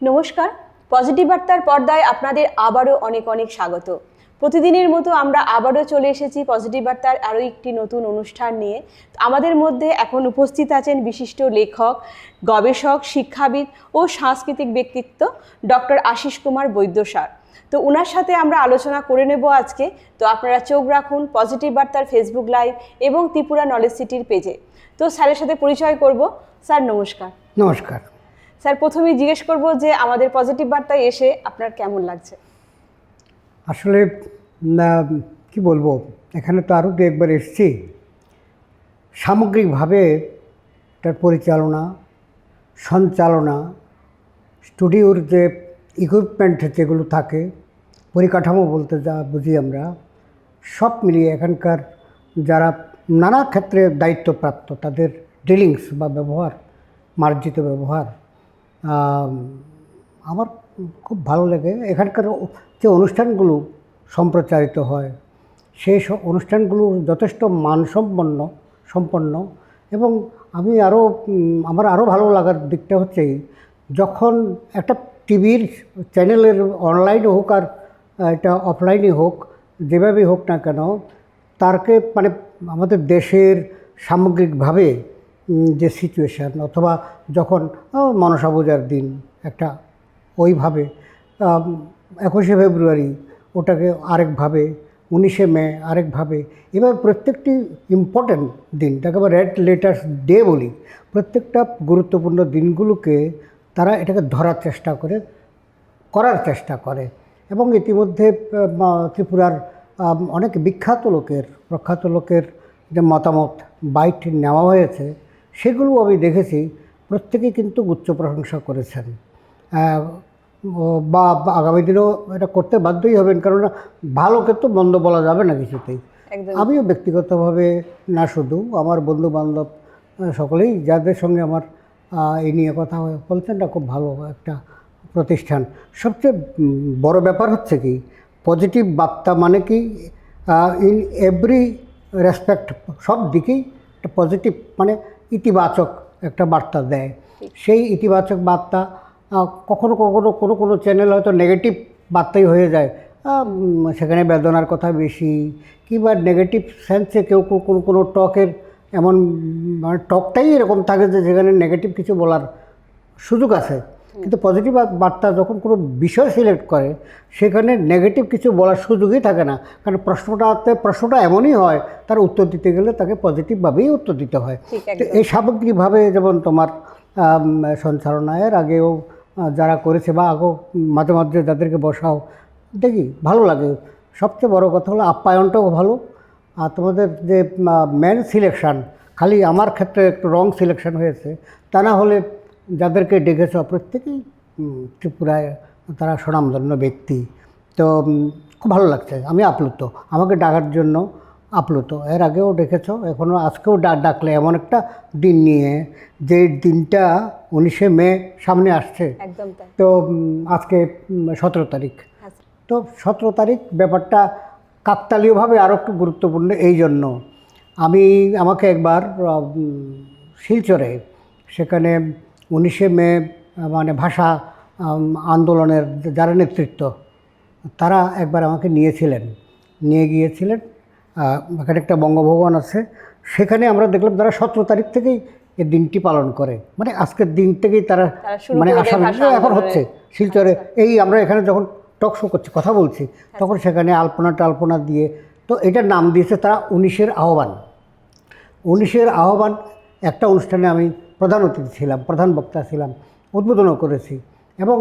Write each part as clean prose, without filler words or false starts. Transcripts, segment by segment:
নমস্কার, পজিটিভ বার্তার পর্দায় আপনাদের আবারও অনেক অনেক স্বাগত। প্রতিদিনের মতো আমরা আবারও চলে এসেছি পজিটিভ বার্তার আরও একটি নতুন অনুষ্ঠান নিয়ে। আমাদের মধ্যে এখন উপস্থিত আছেন বিশিষ্ট লেখক, গবেষক, শিক্ষাবিদ ও সাংস্কৃতিক ব্যক্তিত্ব ডক্টর আশিস কুমার বৈদ্য স্যার। তো ওনার সাথে আমরা আলোচনা করে নেব আজকে। তো আপনারা চোখ রাখুন পজিটিভ বার্তার ফেসবুক লাইভ এবং ত্রিপুরা নলেজ সিটির পেজে। তো স্যারের সাথে পরিচয় করব। স্যার নমস্কার। নমস্কার স্যার, প্রথমেই জিজ্ঞেস করব যে আমাদের পজিটিভ বার্তায় এসে আপনার কেমন লাগছে? আসলে কি বলবো, এখানে তো আরও একবার এসেছি। সামগ্রিকভাবে তার পরিচালনা, সঞ্চালনা, স্টুডিওর যে ইকুইপমেন্ট যেগুলো থাকে, পরিকাঠামো বলতে যা বুঝি আমরা, সব মিলিয়ে এখানকার যারা নানা ক্ষেত্রে দায়িত্বপ্রাপ্ত তাদের ডিলিংস বা ব্যবহার, মার্জিত ব্যবহার আমার খুব ভালো লাগে। এখানকার যে অনুষ্ঠানগুলো সম্প্রচারিত হয় সেই অনুষ্ঠানগুলো যথেষ্ট মানসম্পন্ন এবং আমার আরও ভালো লাগার দিকটা হচ্ছে যখন একটা টিভির চ্যানেলের অনলাইনে হোক আর এটা অফলাইনে হোক, যেভাবেই হোক না কেন, তারকে মানে আমাদের দেশের সামগ্রিকভাবে যে সিচুয়েশান, অথবা যখন মনসা পূজার দিন একটা ওইভাবে, 21শে ফেব্রুয়ারি ওটাকে আরেকভাবে, 19শে মে আরেকভাবে, এবার প্রত্যেকটি ইম্পর্ট্যান্ট দিন, যাকে আমরা রেড লেটার্স ডে বলি, প্রত্যেকটা গুরুত্বপূর্ণ দিনগুলোকে তারা এটাকে করার চেষ্টা করে। এবং ইতিমধ্যে ত্রিপুরার অনেক প্রখ্যাত লোকের যে মতামত বাইট নেওয়া হয়েছে সেগুলো আমি দেখেছি, প্রত্যেকেই কিন্তু উচ্চ প্রশংসা করেছেন বা আগামী দিনেও এটা করতে বাধ্যই হবেন, কারণ ভালোকে তো মন্দ বলা যাবে না কিছুতেই। আমিও ব্যক্তিগতভাবে না, শুধু আমার বন্ধুবান্ধব সকলেই যাদের সঙ্গে আমার এই নিয়ে কথা বলছেন, এটা খুব ভালো একটা প্রতিষ্ঠান। সবচেয়ে বড় ব্যাপার হচ্ছে কি, পজিটিভ বার্তা মানে কি, ইন এভরি রেসপেক্ট, সব দিকেই একটা পজিটিভ মানে ইতিবাচক একটা বার্তা দেয়। সেই ইতিবাচক বার্তা কখনো কোনো চ্যানেল হয়তো নেগেটিভ বার্তাই হয়ে যায়, সেখানে বেদনার কথা বেশি, কিংবা নেগেটিভ সেন্সে কেউ কোনো টকের এমন মানে টকটাই এরকম থাকে যে যেখানে নেগেটিভ কিছু বলার সুযোগ আছে। কিন্তু পজিটিভ বার্তা যখন বিষয় সিলেক্ট করে সেখানে নেগেটিভ কিছু বলার সুযোগই থাকে না, কারণ প্রশ্নটা এমনই হয়, তার উত্তর দিতে গেলে তাকে পজিটিভভাবেই উত্তর দিতে হয়। তো এই সামগ্রিকভাবে যেমন তোমার সঞ্চালনায়ের আগেও যারা করেছে বা মাঝে মাঝে যাদেরকে বসাও দেখি, ভালো লাগে। সবচেয়ে বড় কথা হলো আপ্যায়নটাও ভালো। আর তোমাদের যে ম্যান সিলেকশান, খালি আমার ক্ষেত্রে একটু রং সিলেকশান হয়েছে, তা না হলে যাদেরকে ডেকেছ প্রত্যেকেই ত্রিপুরায় তারা স্বনামধন্য ব্যক্তি। তো খুব ভালো লাগছে, আমি আপ্লুত, আমাকে ডাকার জন্য আপ্লুত। এর আগেও ডেকেছ, এখনও আজকেও ডাকলে এমন একটা দিন নিয়ে, যে দিনটা 19শে মে সামনে আসছে। তো আজকে 17 তারিখ। তো 17 তারিখ ব্যাপারটা কাকতালীয়ভাবে আরও একটু গুরুত্বপূর্ণ এই জন্য, আমাকে একবার শিলচরে, সেখানে 19শে মে মানে ভাষা আন্দোলনের যারা নেতৃত্ব, তারা একবার আমাকে নিয়ে গিয়েছিলেন। এখানে একটা বঙ্গভবন আছে, সেখানে আমরা দেখলাম তারা 17 তারিখ থেকেই এই দিনটি পালন করে, মানে আজকের দিন থেকেই তারা মানে আসাম এখন হচ্ছে শিলচরে। এই আমরা এখানে যখন টক শো করছি, কথা বলছি, তখন সেখানে আলপনা দিয়ে, তো এটার নাম দিয়েছে তারা 19-এর আহ্বান। 19-এর আহ্বান একটা অনুষ্ঠানে আমি প্রধান অতিথি ছিলাম, প্রধান বক্তা ছিলাম, উদ্বোধনও করেছি এবং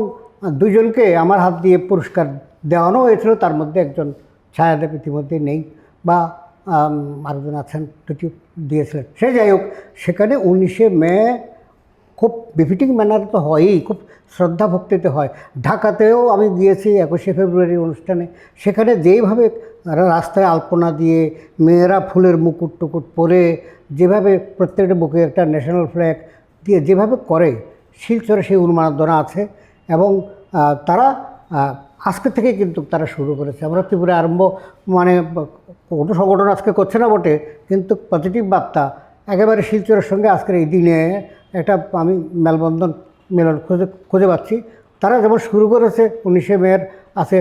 দুজনকে আমার হাত দিয়ে পুরস্কার দেওয়ানো হয়েছিল। তার মধ্যে একজন ছায়াদেব ইতিমধ্যে নেই, বা আরেকজন আছেন, দুটি দিয়েছিলেন। সে যাই হোক, সেখানে 19শে মে খুব বিফিটিং ম্যানারে তো হয়ই, খুব শ্রদ্ধা ভক্তিতে হয়। ঢাকাতেও আমি গিয়েছি 21শে ফেব্রুয়ারি অনুষ্ঠানে, সেখানে যেইভাবে রাস্তায় আলপনা দিয়ে মেয়েরা ফুলের মুকুট টুকুট পরে যেভাবে প্রত্যেকটা বুকে একটা ন্যাশনাল ফ্ল্যাগ দিয়ে যেভাবে করে, শিলচরে সেই উন্মাদনা আছে। এবং তারা আজকে থেকে কিন্তু তারা শুরু করেছে। আমরা ত্রিপুরা আরম্ভ মানে কোনো সংগঠন আজকে করছে না বটে, কিন্তু পজিটিভ বার্তা একেবারে শিলচরের সঙ্গে আজকের এই দিনে একটা আমি মেলবন্ধন মিলন খুঁজে পাচ্ছি। তারা যেমন শুরু করেছে 19শে মের আছে,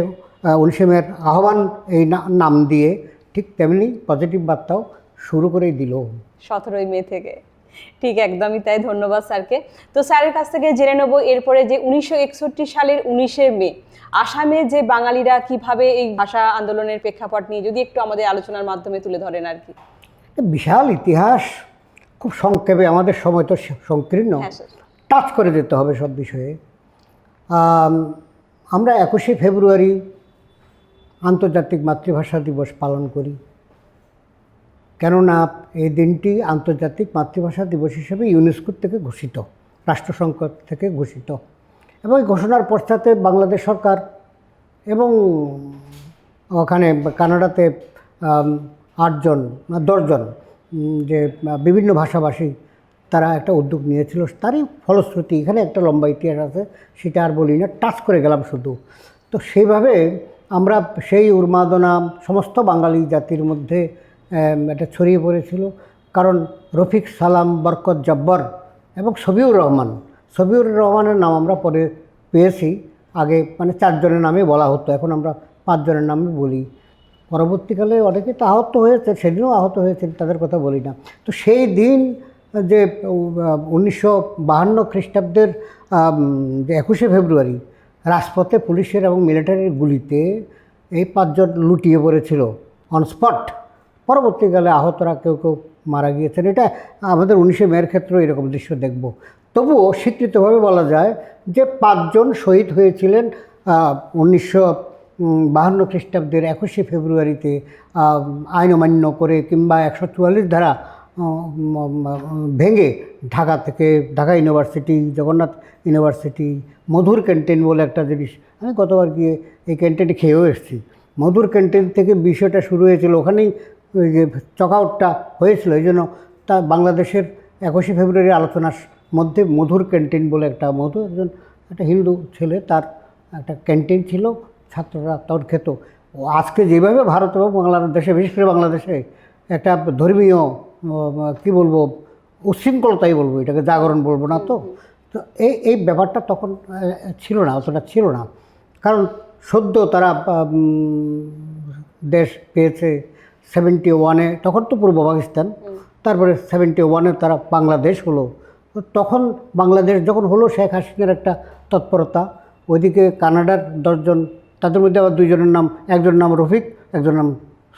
19শে মের আহ্বান এই নাম দিয়ে, ঠিক তেমনি পজিটিভ বার্তাও শুরু করেই দিল 17ই মে থেকে। ঠিক একদমই তাই, ধন্যবাদ স্যারকে। তো স্যারের কাছ থেকে জেনে নেব এরপরে যে 1961 সালের 19শে মে আসামে যে বাঙালিরা কিভাবে এই ভাষা আন্দোলনের প্রেক্ষাপট নিয়ে যদি একটু আমাদের আলোচনার মাধ্যমে তুলে ধরেন আর কি। বিশাল ইতিহাস, খুব সংক্ষেপে, আমাদের সময় তো সংকীর্ণ, হ্যাঁ স্যার। টাচ করে যেতে হবে সব বিষয়ে। আমরা 21শে ফেব্রুয়ারি আন্তর্জাতিক মাতৃভাষা দিবস পালন করি, কেননা এই দিনটি আন্তর্জাতিক মাতৃভাষা দিবস হিসেবে ইউনেস্কো থেকে ঘোষিত, রাষ্ট্রসংঘ থেকে ঘোষিত। এবং এই ঘোষণার পশ্চাতে বাংলাদেশ সরকার এবং ওখানে কানাডাতে 10জন যে বিভিন্ন ভাষাভাষী তারা একটা উদ্যোগ নিয়েছিল, তারই ফলশ্রুতি এখানে একটা লম্বা ইতিহাস আছে, সেটা আর বলি না, টাচ করে গেলাম শুধু। তো সেইভাবে আমরা সেই উন্মাদনা সমস্ত বাঙালি জাতির মধ্যে এটা ছড়িয়ে পড়েছিল, কারণ রফিক, সালাম, বরকত, জব্বর এবং সবিউর রহমানের নাম আমরা পরে পেয়েছি। আগে মানে 4 জনের নামে বলা হতো, এখন আমরা 5 জনের নামে বলি। পরবর্তীকালে অনেকে তো আহত হয়েছে, সেদিনও আহত হয়েছে, তাদের কথা বলি না। তো সেই দিন যে 1952 খ্রিস্টাব্দের যে 21শে ফেব্রুয়ারি রাজপথে পুলিশের এবং মিলিটারির গুলিতে এই 5 জন লুটিয়ে পড়েছিল অন স্পট। পরবর্তীকালে আহতরা কেউ কেউ মারা গিয়েছেন। এটা আমাদের 19শে মের ক্ষেত্রেও এরকম দৃশ্য দেখব। তবুও স্বীকৃতভাবে বলা যায় যে 5 জন শহীদ হয়েছিলেন 1952 খ্রিস্টাব্দের 21শে ফেব্রুয়ারিতে, আইন অমান্য করে কিংবা 144 ধারা ভেঙে ঢাকা ইউনিভার্সিটি, জগন্নাথ ইউনিভার্সিটি, মধুর ক্যান্টিন বলে একটা জিনিস, আমি গতবার গিয়ে এই ক্যান্টিনে খেয়েও এসেছি। মধুর ক্যান্টিন থেকে বিষয়টা শুরু হয়েছিল, ওখানেই ওই যে চকআউটটা হয়েছিল। এই জন্য তা বাংলাদেশের 21শে ফেব্রুয়ারি আলোচনার মধ্যে মধুর ক্যান্টিন বলে একটা হিন্দু ছেলে, তার একটা ক্যান্টিন ছিল, ছাত্ররা তোর খেত। ও আজকে যেভাবে ভারত এবং বাংলাদেশে, বিশেষ করে বাংলাদেশে একটা ধর্মীয় কী বলবো, উচ্ছৃঙ্খলতাই বলবো, এটাকে জাগরণ বলবো না। তো এই ব্যাপারটা তখন ছিল না, অতটা ছিল না, কারণ সদ্য তারা দেশ পেয়েছে 71-এ, তখন তো পূর্ব পাকিস্তান, তারপরে 71-এ তারা বাংলাদেশ হলো। তো তখন বাংলাদেশ যখন হলো, শেখ হাসিনার একটা তৎপরতা, ওইদিকে কানাডার 10 জন, তাদের মধ্যে আবার 2 জনের নাম, একজনের নাম রফিক, একজনের নাম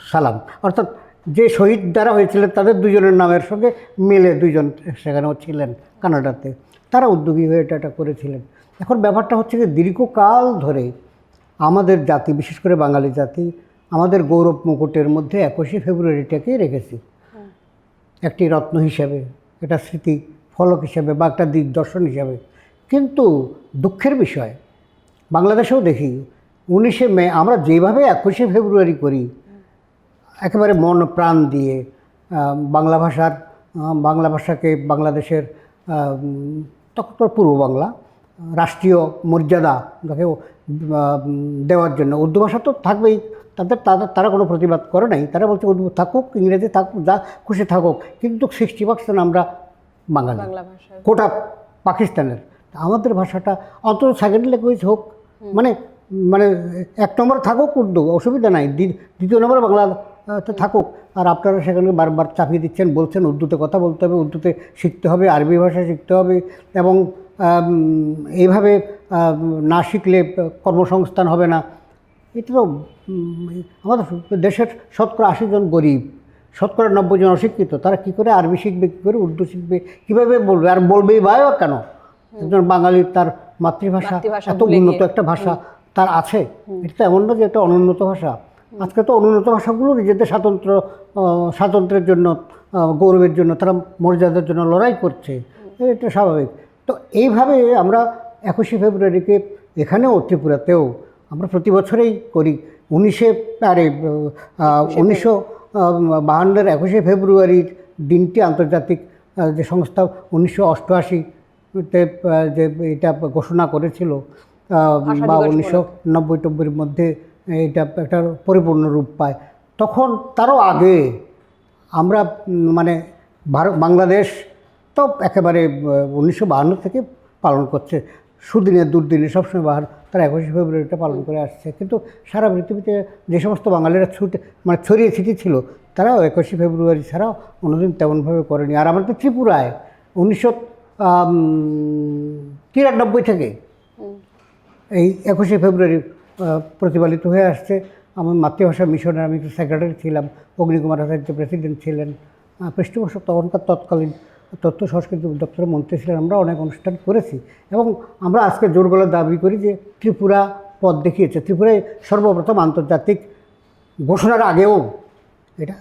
সালাম, অর্থাৎ যে শহীদ দ্বারা হয়েছিলেন তাদের 2 জনের নামের সঙ্গে মিলে 2 জন সেখানেও ছিলেন কানাডাতে, তারা উদ্যোগী হয়ে এটা করেছিলেন। এখন ব্যাপারটা হচ্ছে যে দীর্ঘকাল ধরে আমাদের জাতি, বিশেষ করে বাঙালি জাতি, আমাদের গৌরব মুকুটের মধ্যে 21শে ফেব্রুয়ারিটাকেই রেখেছি একটি রত্ন হিসাবে, একটা স্মৃতি ফলক হিসাবে বা একটা দিগদর্শন হিসাবে। কিন্তু দুঃখের বিষয়, বাংলাদেশেও দেখি 19শে মে আমরা যেভাবে 21শে ফেব্রুয়ারি করি, একেবারে মন প্রাণ দিয়ে বাংলা ভাষাকে বাংলাদেশের তখন তো পূর্ব বাংলা রাষ্ট্রীয় মর্যাদা যাকে দেওয়ার জন্য, উর্দু ভাষা তো থাকবেই, তারা কোনো প্রতিবাদ করে নাই, তারা বলছে উর্দু থাকুক, ইংরেজি থাকুক, যা খুশি থাকুক, কিন্তু 60% আমরা বাঙালি, কোটা পাকিস্তানের। আমাদের ভাষাটা অন্তত সেকেন্ড ল্যাঙ্গুয়েজ হোক, মানে 1 নম্বর থাকুক উর্দু, অসুবিধা নাই, 2য় নম্বর বাংলাতে থাকুক। আর আপনারা সেখানে বারবার চাপিয়ে দিচ্ছেন, বলছেন উর্দুতে কথা বলতে হবে, উর্দুতে শিখতে হবে, আরবি ভাষা শিখতে হবে, এবং এইভাবে না শিখলে কর্মসংস্থান হবে না। এটা তো আমাদের দেশের 80% জন গরিব, 90% জন অশিক্ষিত, তারা কী করে আরবি শিখবে, কী করে উর্দু শিখবে, কীভাবে বলবে, আর বলবেই বা কেন? একজন বাঙালির তার মাতৃভাষা এত উন্নত একটা ভাষা তার আছে, এটা তো এমন না যে এটা অনুন্নত ভাষা। আজকে তো অনুন্নত ভাষাগুলো নিজেদের স্বাতন্ত্র্যের জন্য, গৌরবের জন্য, তারা মর্যাদার জন্য লড়াই করছে, এটা স্বাভাবিক। তো এইভাবে আমরা 21শে ফেব্রুয়ারিকে এখানেও ত্রিপুরাতেও আমরা প্রতি বছরেই করি। 1952-এর 21শে ফেব্রুয়ারির দিনটি আন্তর্জাতিক যে সংস্থা 1988-তে যে এটা ঘোষণা করেছিল, বা 1990-90-এর মধ্যে এটা একটা পরিপূর্ণ রূপ পায়, তখন তারও আগে আমরা বাংলাদেশ তো একেবারে 1952 থেকে পালন করছে। সুদিনে দুর্দিনে সবসময় বাহার তারা 21শে ফেব্রুয়ারিটা পালন করে আসছে। কিন্তু সারা পৃথিবীতে যে সমস্ত বাঙালিরা ছড়িয়ে ছিটিয়ে ছিল, তারাও 21শে ফেব্রুয়ারি ছাড়াও অন্যদিন তেমনভাবে করেনি। আর আমাদের ত্রিপুরায় 1993 থেকে এই 21শে ফেব্রুয়ারি প্রতিপালিত হয়ে আসছে। আমার মাতৃভাষা মিশনের আমি সেক্রেটারি ছিলাম, অগ্নিকুমার আচার্য প্রেসিডেন্ট ছিলেন, পৃষ্ঠপোষক তখনকার তৎকালীন তথ্য সংস্কৃতি দপ্তরের মন্ত্রী ছিলেন। আমরা অনেক অনুষ্ঠান করেছি এবং আমরা আজকে জোর গলায় দাবি করি যে ত্রিপুরা পথ দেখিয়েছে। ত্রিপুরায় সর্বপ্রথম আন্তর্জাতিক ঘোষণার আগেও এটা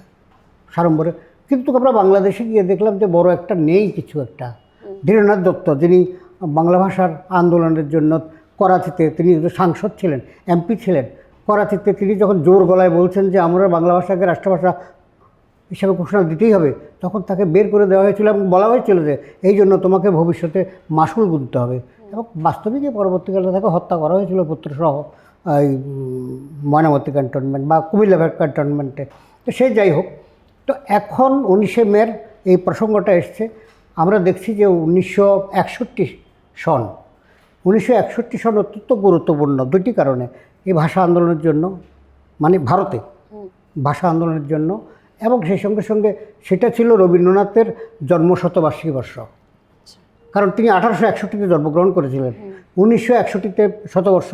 সাড়ম্বরে, কিন্তু আমরা বাংলাদেশে গিয়ে দেখলাম যে বড় একটা নেই কিছু একটা। ধীরেন্দ্রনাথ দত্ত, যিনি বাংলা ভাষার আন্দোলনের জন্য করাচিতে, তিনি সাংসদ ছিলেন, এমপি ছিলেন, করাচিতে তিনি যখন জোর গলায় বলছেন যে আমরা বাংলা ভাষাকে রাষ্ট্রভাষা হিসাবে ঘোষণা দিতেই হবে, তখন তাকে বের করে দেওয়া হয়েছিল এবং বলা হয়েছিল যে এই জন্য তোমাকে ভবিষ্যতে মাসুল গুনতে হবে। এবং বাস্তবিক পরবর্তীকালে তাকে হত্যা করা হয়েছিল পুত্রসহ এই ময়নামতি ক্যান্টনমেন্ট বা কুমিল্লা ক্যান্টনমেন্টে। তো সে যাই হোক, তো এখন 19শে মের এই প্রসঙ্গটা এসছে। আমরা দেখছি যে 1961 সন 1961 সন অত্যন্ত গুরুত্বপূর্ণ দুটি কারণে এই ভাষা আন্দোলনের জন্য, মানে ভারতে ভাষা আন্দোলনের জন্য, এবং সেই সঙ্গে সঙ্গে সেটা ছিল রবীন্দ্রনাথের জন্মশতবার্ষিকী বর্ষ। কারণ তিনি 1861-তে জন্মগ্রহণ করেছিলেন, 1961-তে শতবর্ষ।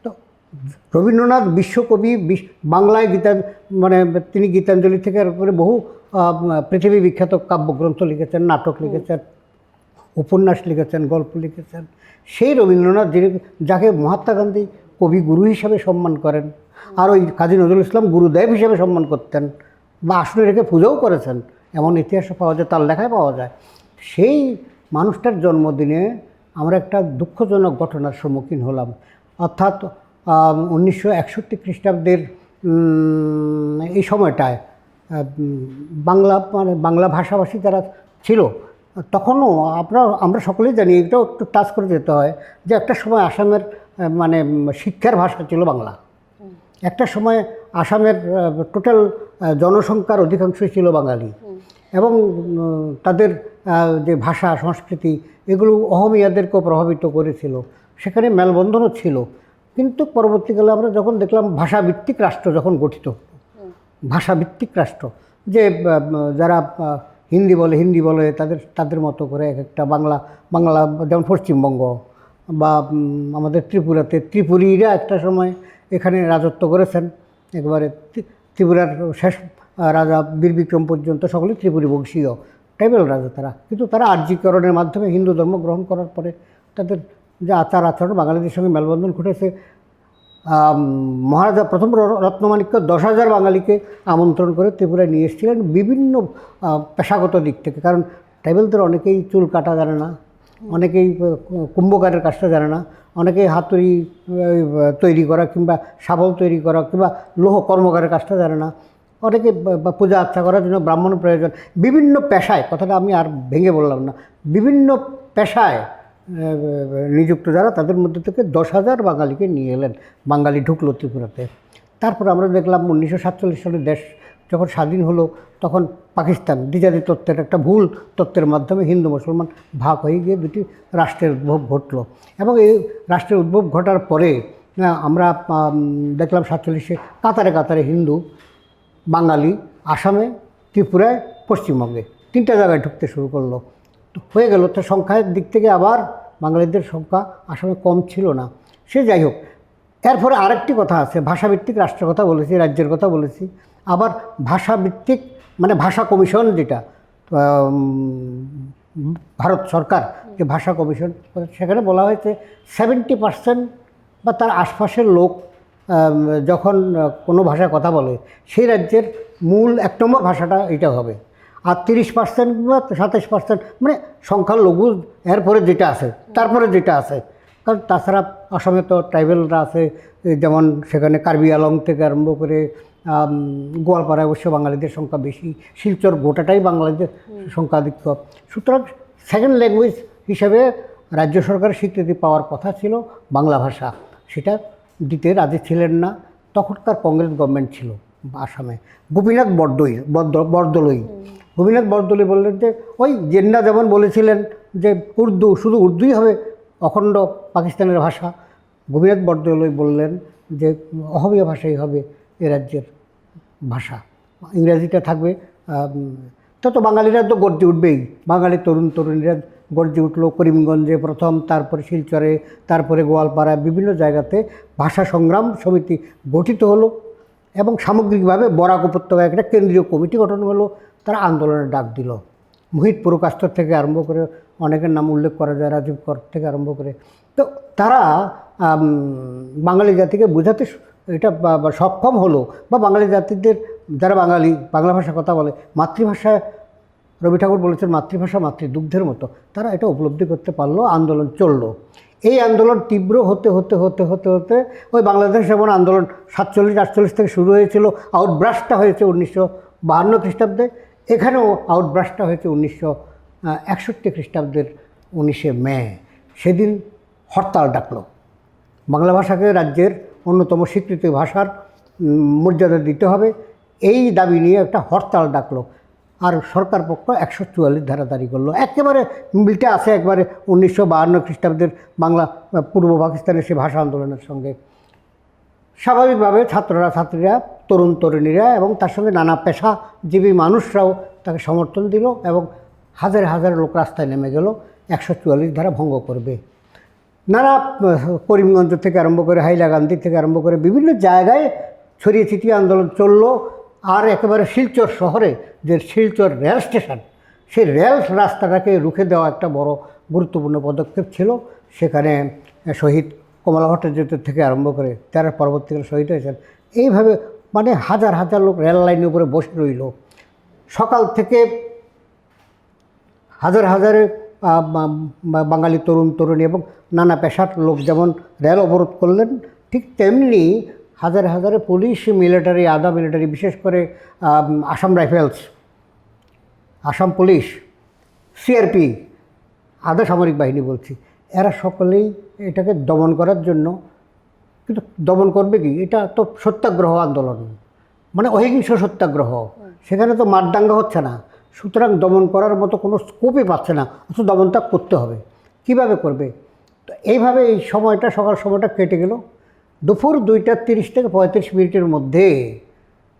তো রবীন্দ্রনাথ বিশ্বকবি, বাংলায় মানে তিনি গীতাঞ্জলি থেকে করে বহু পৃথিবী বিখ্যাত কাব্যগ্রন্থ লিখেছেন, নাটক লিখেছেন, উপন্যাস লিখেছেন, গল্প লিখেছেন। সেই রবীন্দ্রনাথ, যাকে মহাত্মা গান্ধী কবিগুরু হিসাবে সম্মান করেন, আর ওই কাজী নজরুল ইসলাম গুরুদেব হিসাবে সম্মান করতেন বা আসলে রেখে পুজোও করেছেন, এমন ইতিহাসও পাওয়া যায়, তার লেখায় পাওয়া যায়। সেই মানুষটার জন্মদিনে আমরা একটা দুঃখজনক ঘটনার সম্মুখীন হলাম। অর্থাৎ 1961 খ্রিস্টাব্দের এই সময়টায় বাংলা ভাষাভাষী যারা ছিল, তখনও আমরা সকলেই জানি, এটাও একটু টাচ করে যেতে হয় যে একটা সময় আসামের মানে শিক্ষার ভাষা ছিল বাংলা। একটা সময় আসামের টোটাল জনসংখ্যার অধিকাংশই ছিল বাঙালি, এবং তাদের যে ভাষা সংস্কৃতি এগুলো অহমীয়াদেরকেও প্রভাবিত করেছিল। সেখানে মেলবন্ধনও ছিল। কিন্তু পরবর্তীকালে আমরা যখন দেখলাম ভাষাভিত্তিক রাষ্ট্র যখন গঠিত, ভাষাভিত্তিক রাষ্ট্র, যে যারা হিন্দি বলে তাদের মতো করে এক একটা বাংলা, যেমন পশ্চিমবঙ্গ বা আমাদের ত্রিপুরাতে ত্রিপুরীরা একটা সময় এখানে রাজত্ব করেছেন। একবারে ত্রিপুরার শেষ রাজা বীর বিক্রম পর্যন্ত সকলেই ত্রিপুরী বংশীয় ট্রাইবেল রাজা তারা। কিন্তু তারা আর্যীকরণের মাধ্যমে হিন্দু ধর্ম গ্রহণ করার পরে তাদের যে আচার আচরণ বাঙালিদের সঙ্গে মেলবন্ধন ঘটেছে। মহারাজা প্রথম রত্নমাণিক্য 10,000 বাঙালিকে আমন্ত্রণ করে ত্রিপুরায় নিয়ে এসেছিলেন বিভিন্ন পেশাগত দিক থেকে। কারণ ট্রাইবেলদের অনেকেই চুল কাটা জানে না, অনেকেই কুম্ভকারের কাজটা জানে না, অনেকেই হাতুড়ি তৈরি করা কিংবা শাবল তৈরি করা কিংবা লৌহ কর্মকারের কাজটা জানে না, অনেকে পূজা আর্চা করার জন্য ব্রাহ্মণ প্রয়োজন। বিভিন্ন পেশায়, কথাটা আমি আর ভেঙে বললাম না, বিভিন্ন পেশায় নিযুক্ত যারা, তাদের মধ্যে থেকে 10,000 বাঙালিকে নিয়ে এলেন। বাঙালি ঢুকলো ত্রিপুরাতে। তারপর আমরা দেখলাম 1947 সালে দেশ যখন স্বাধীন হলো, তখন পাকিস্তান দ্বিজাতি তত্ত্বের একটা ভুল তত্ত্বের মাধ্যমে হিন্দু মুসলমান ভাগ হয়ে গিয়ে দুটি রাষ্ট্রের উদ্ভব ঘটল। এবং এই রাষ্ট্রের উদ্ভব ঘটার পরে আমরা দেখলাম 47-এ কাতারে হিন্দু বাঙালি আসামে, ত্রিপুরায়, পশ্চিমবঙ্গে 3টা জায়গায় ঢুকতে শুরু করলো। তো হয়ে গেল। তো সংখ্যার দিক থেকে আবার বাঙালিদের সংখ্যা আসামে কম ছিল না। সে যাই হোক, এরপরে আরেকটি কথা আছে, ভাষাভিত্তিক রাষ্ট্রের কথা বলেছি, রাজ্যের কথা বলেছি, আবার ভাষাভিত্তিক মানে ভাষা কমিশন, যেটা ভারত সরকার যে ভাষা কমিশন, সেখানে বলা হয়েছে 70% বা তার আশপাশের লোক যখন কোনো ভাষায় কথা বলে, সেই রাজ্যের মূল 1 নম্বর ভাষাটা এটা হবে। আর 30% বা 27% মানে সংখ্যালঘু এরপরে যেটা আছে, তারপরে যেটা আছে। কারণ তাছাড়া আসামে তো ট্রাইবেলরা আছে, যেমন সেখানে কার্বি আলং থেকে আরম্ভ করে গোয়ালপাড়ায় অবশ্য বাঙালিদের সংখ্যা বেশি, শিলচর গোটাটাই বাঙালিদের সংখ্যাধিক্য। সুতরাং সেকেন্ড ল্যাঙ্গুয়েজ হিসেবে রাজ্য সরকারের স্বীকৃতি পাওয়ার কথা ছিল বাংলা ভাষা, সেটা দিতে রাজি ছিলেন না। তখনকার কংগ্রেস গভর্নমেন্ট ছিল আসামে, গোপীনাথ বরদলৈ গোপীনাথ বরদলৈ বললেন যে ওই জেন্না যেমন বলেছিলেন যে শুধু উর্দুই হবে অখণ্ড পাকিস্তানের ভাষা। গোপীনাথ বরদলৈ বললেন যে অসমীয়া ভাষাই হবে এ রাজ্যের ভাষা, ইংরেজিটা থাকবে। তত বাঙালিরা তো গর্জে উঠবেই, বাঙালি তরুণ তরুণীরা গর্জে উঠলো। করিমগঞ্জে প্রথম, তারপরে শিলচরে, তারপরে গোয়ালপাড়া, বিভিন্ন জায়গাতে ভাষা সংগ্রাম সমিতি গঠিত হলো এবং সামগ্রিকভাবে বরাক উপত্যকায় একটা কেন্দ্রীয় কমিটি গঠন হলো। তারা আন্দোলনের ডাক দিল। মোহিত পুরকাস্তর থেকে আরম্ভ করে অনেকের নাম উল্লেখ করা যায়, রাজীব কর থেকে আরম্ভ করে। তো তারা বাঙালি জাতিকে বোঝাতে এটা সক্ষম হলো, বা বাঙালি জাতিদের যারা বাংলা ভাষা কথা বলে, মাতৃভাষায় রবি ঠাকুর বলেছেন মাতৃভাষা মাতৃদুগ্ধের মতো, তারা এটা উপলব্ধি করতে পারলো। আন্দোলন চললো। এই আন্দোলন তীব্র হতে হতে হতে হতে হতে ওই বাংলাদেশ যেমন আন্দোলন 47-48 থেকে শুরু হয়েছিল, আউটব্রাস্টটা হয়েছে 1952 খ্রিস্টাব্দে, এখানেও আউটব্রাস্টটা হয়েছে 1961 খ্রিস্টাব্দের 19শে মে। সেদিন হরতাল ডাকলো। বাংলা ভাষাকে রাজ্যের অন্যতম স্বীকৃত ভাষার মর্যাদা দিতে হবে, এই দাবি নিয়ে একটা হরতাল ডাকলো। আর সরকার পক্ষ 144 ধারা জারি করলো। একেবারে মিলটা আছে একবারে 1952 খ্রিস্টাব্দের বাংলা পূর্ব পাকিস্তানের সে ভাষা আন্দোলনের সঙ্গে। স্বাভাবিকভাবে ছাত্রীরা, তরুণ তরুণীরা এবং তার সঙ্গে নানা পেশাজীবী মানুষরাও তাকে সমর্থন দিল এবং হাজার হাজার লোক রাস্তায় নেমে গেল 144 ধারা ভঙ্গ করবে। নানা করিমগঞ্জ থেকে আরম্ভ করে হাইলাকান্দি থেকে আরম্ভ করে বিভিন্ন জায়গায় ছড়িয়ে ছিটিয়ে আন্দোলন চললো। আর একেবারে শিলচর শহরে যে শিলচর রেল স্টেশন, সেই রেল রাস্তাটাকে রুখে দেওয়া একটা বড় গুরুত্বপূর্ণ পদক্ষেপ ছিল। সেখানে শহীদ কমলা ভট্টাচার্য থেকে আরম্ভ করে তারা পরবর্তীকালে শহীদ হয়েছেন। এইভাবে মানে হাজার হাজার লোক রেল লাইনের উপরে বসে রইল। সকাল থেকে হাজার হাজারে বাঙালি তরুণ তরুণী এবং নানা পেশার লোক যেমন রেল অবরোধ করলেন, ঠিক তেমনি হাজারে হাজারে পুলিশ, মিলিটারি, আধা মিলিটারি, বিশেষ করে Assam rifles, Assam police, CRP, আধা সামরিক বাহিনী বলছি, এরা সকলেই এটাকে দমন করার জন্য, কিন্তু দমন করবে কি, এটা তো সত্যাগ্রহ আন্দোলন, মানে অহিংস সত্যাগ্রহ, সেখানে তো মারদাঙ্গা হচ্ছে না। সুতরাং দমন করার মতো কোনো স্কোপই পাচ্ছে না, অথচ দমনটা করতে হবে। কিভাবে করবে? তো এইভাবে এই সময়টা, সকাল সময়টা কেটে গেল। দুপুর 2:30 থেকে 35 মিনিটের মধ্যে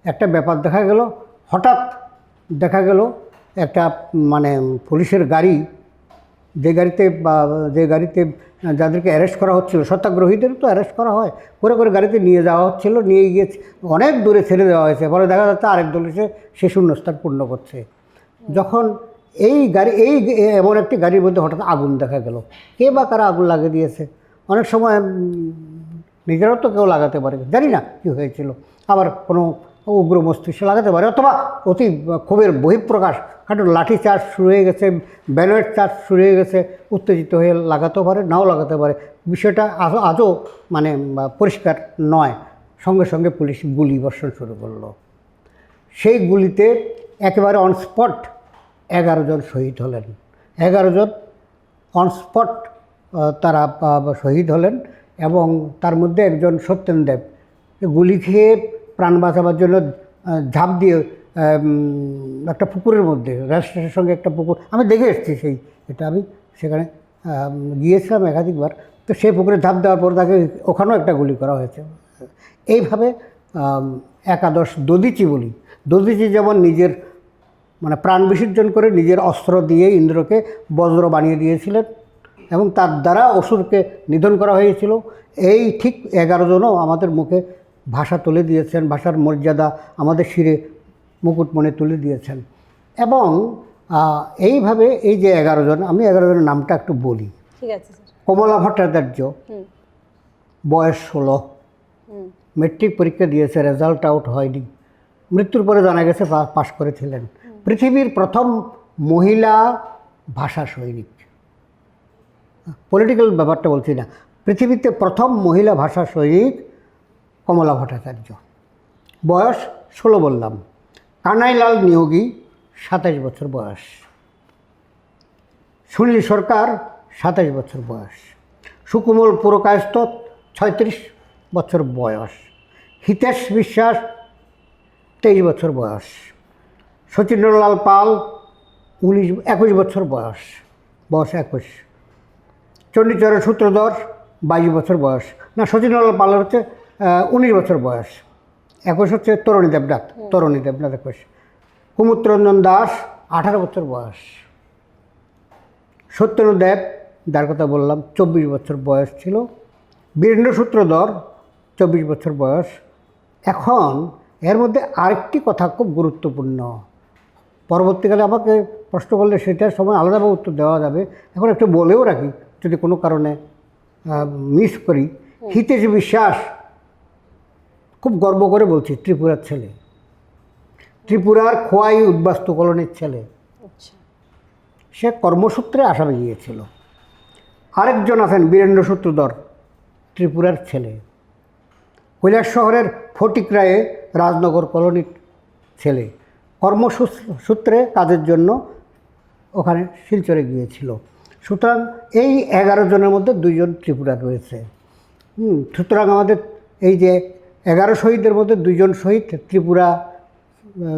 একটা ব্যাপার দেখা গেল। হঠাৎ দেখা গেল একটা মানে পুলিশের গাড়ি, যে গাড়িতে যাদেরকে অ্যারেস্ট করা হচ্ছিল, সত্যাগ্রহীদের তো অ্যারেস্ট করা হয়, করে করে গাড়িতে নিয়ে যাওয়া হচ্ছিল, নিয়ে গিয়ে অনেক দূরে ছেড়ে দেওয়া হয়েছে। ফলে দেখা যাচ্ছে আরেক দল এসে সে শূন্যস্থান পূর্ণ করছে। যখন এমন একটি গাড়ির মধ্যে হঠাৎ আগুন দেখা গেল। কে বা কারা আগুন লাগিয়ে দিয়েছে, অনেক সময় নিজেরাও তো কেউ লাগাতে পারে, জানি না কী হয়েছিল। আবার কোনো উগ্র মস্তিষ্ক লাগাতে পারে, অথবা অতি ক্ষোভের বহিঃপ্রকাশ, কারণ লাঠি চার্জ শুরু হয়ে গেছে, ব্যালট চার্জ শুরু হয়ে গেছে, উত্তেজিত হয়ে লাগাতেও পারে, নাও লাগাতে পারে। বিষয়টা আজও মানে পরিষ্কার নয়। সঙ্গে সঙ্গে পুলিশ গুলি বর্ষণ শুরু করলো। সেই গুলিতে একেবারে অনস্পট 11 জন শহীদ হলেন। 11 জন অনস্পট তারা শহীদ হলেন এবং তার মধ্যে একজন সত্যেন দেব গুলি খেয়ে প্রাণ বাঁচাবার জন্য ঝাঁপ দিয়ে একটা পুকুরের মধ্যে, রেল স্টেশনের সঙ্গে একটা পুকুর, আমি দেখে এসেছি এটা আমি সেখানে গিয়েছিলাম একাধিকবার। তো সেই পুকুরে ঝাঁপ দেওয়ার পর তাকে ওখানেও একটা গুলি করা হয়েছে। এইভাবে একাদশ দধিচি বলি, দধিচি যেমন নিজের মানে প্রাণ বিসর্জন করে নিজের অস্ত্র দিয়ে ইন্দ্রকে বজ্র বানিয়ে দিয়েছিলেন এবং তার দ্বারা অসুরকে নিধন করা হয়েছিল, এই ঠিক 11 জনও আমাদের মুখে ভাষা তুলে দিয়েছেন, ভাষার মর্যাদা আমাদের শিরে মুকুটমণি তুলে দিয়েছেন। এবং এইভাবে এই যে 11 জন, আমি 11 জনের নামটা একটু বলি। ঠিক আছে স্যার। কমলা ভট্টাচার্য, বয়স 16, মেট্রিক পরীক্ষা দিয়েছে, রেজাল্ট আউট হয়নি, মৃত্যুর পরে জানা গেছে পাশ করেছিলেন। পৃথিবীর প্রথম মহিলা ভাষা সৈনিক, পলিটিক্যাল ব্যাপারটা বলছি না, পৃথিবীতে প্রথম মহিলা ভাষা সৈনিক কমলা ভট্টাচার্য। বয়স 16 বললাম। কানাইলাল নিয়োগী 27 বছর বয়স। সুনীল সরকার 27 বছর বয়স। সুকুমল পুরকায়স্থ 36 বছর বয়স। হিতেশ বিশ্বাস 23 বছর বয়স। শচীন্দ্রলাল পাল 21 বছর বয়স। 21। চণ্ডীচরের সূত্রধর 22 বছর বয়স, না শচীনলাল পালের হচ্ছে 19 বছর বয়স, 21 হচ্ছে তরুণী দেবনাথ 21। কুমুত্রঞ্জন দাস 18 বছর বয়স। সত্যেন্দ্র দেব যার কথা বললাম 24 বছর বয়স ছিল। বীরেন্দ্র সূত্রধর 24 বছর বয়স। এখন এর মধ্যে আরেকটি কথা খুব গুরুত্বপূর্ণ, পরবর্তীকালে আমাকে প্রশ্ন করলে সেটার সময় আলাদাভাবে উত্তর দেওয়া যাবে, এখন একটু বলেও রাখি যদি কোনো কারণে মিস করি। হিতেশ বিশ্বাস, খুব গর্ব করে বলছি, ত্রিপুরার ছেলে, ত্রিপুরার খোয়াই উদ্বাস্তু কলোনির ছেলে। আচ্ছা, সে কর্মসূত্রে আসামে গিয়েছিল। আরেকজন আছেন বীরেন্দ্র সূত্রধর, ত্রিপুরার ছেলে, কৈলাসশহরের ফটিকরায়ে রাজনগর কলোনির ছেলে, কর্মসূত্রে কাজের জন্য ওখানে শিলচরে গিয়েছিল। সুতরাং এই 11 জনের মধ্যে 2 জন ত্রিপুরার রয়েছে। সুতরাং আমাদের এই যে 11 শহীদের মধ্যে 2 জন শহীদ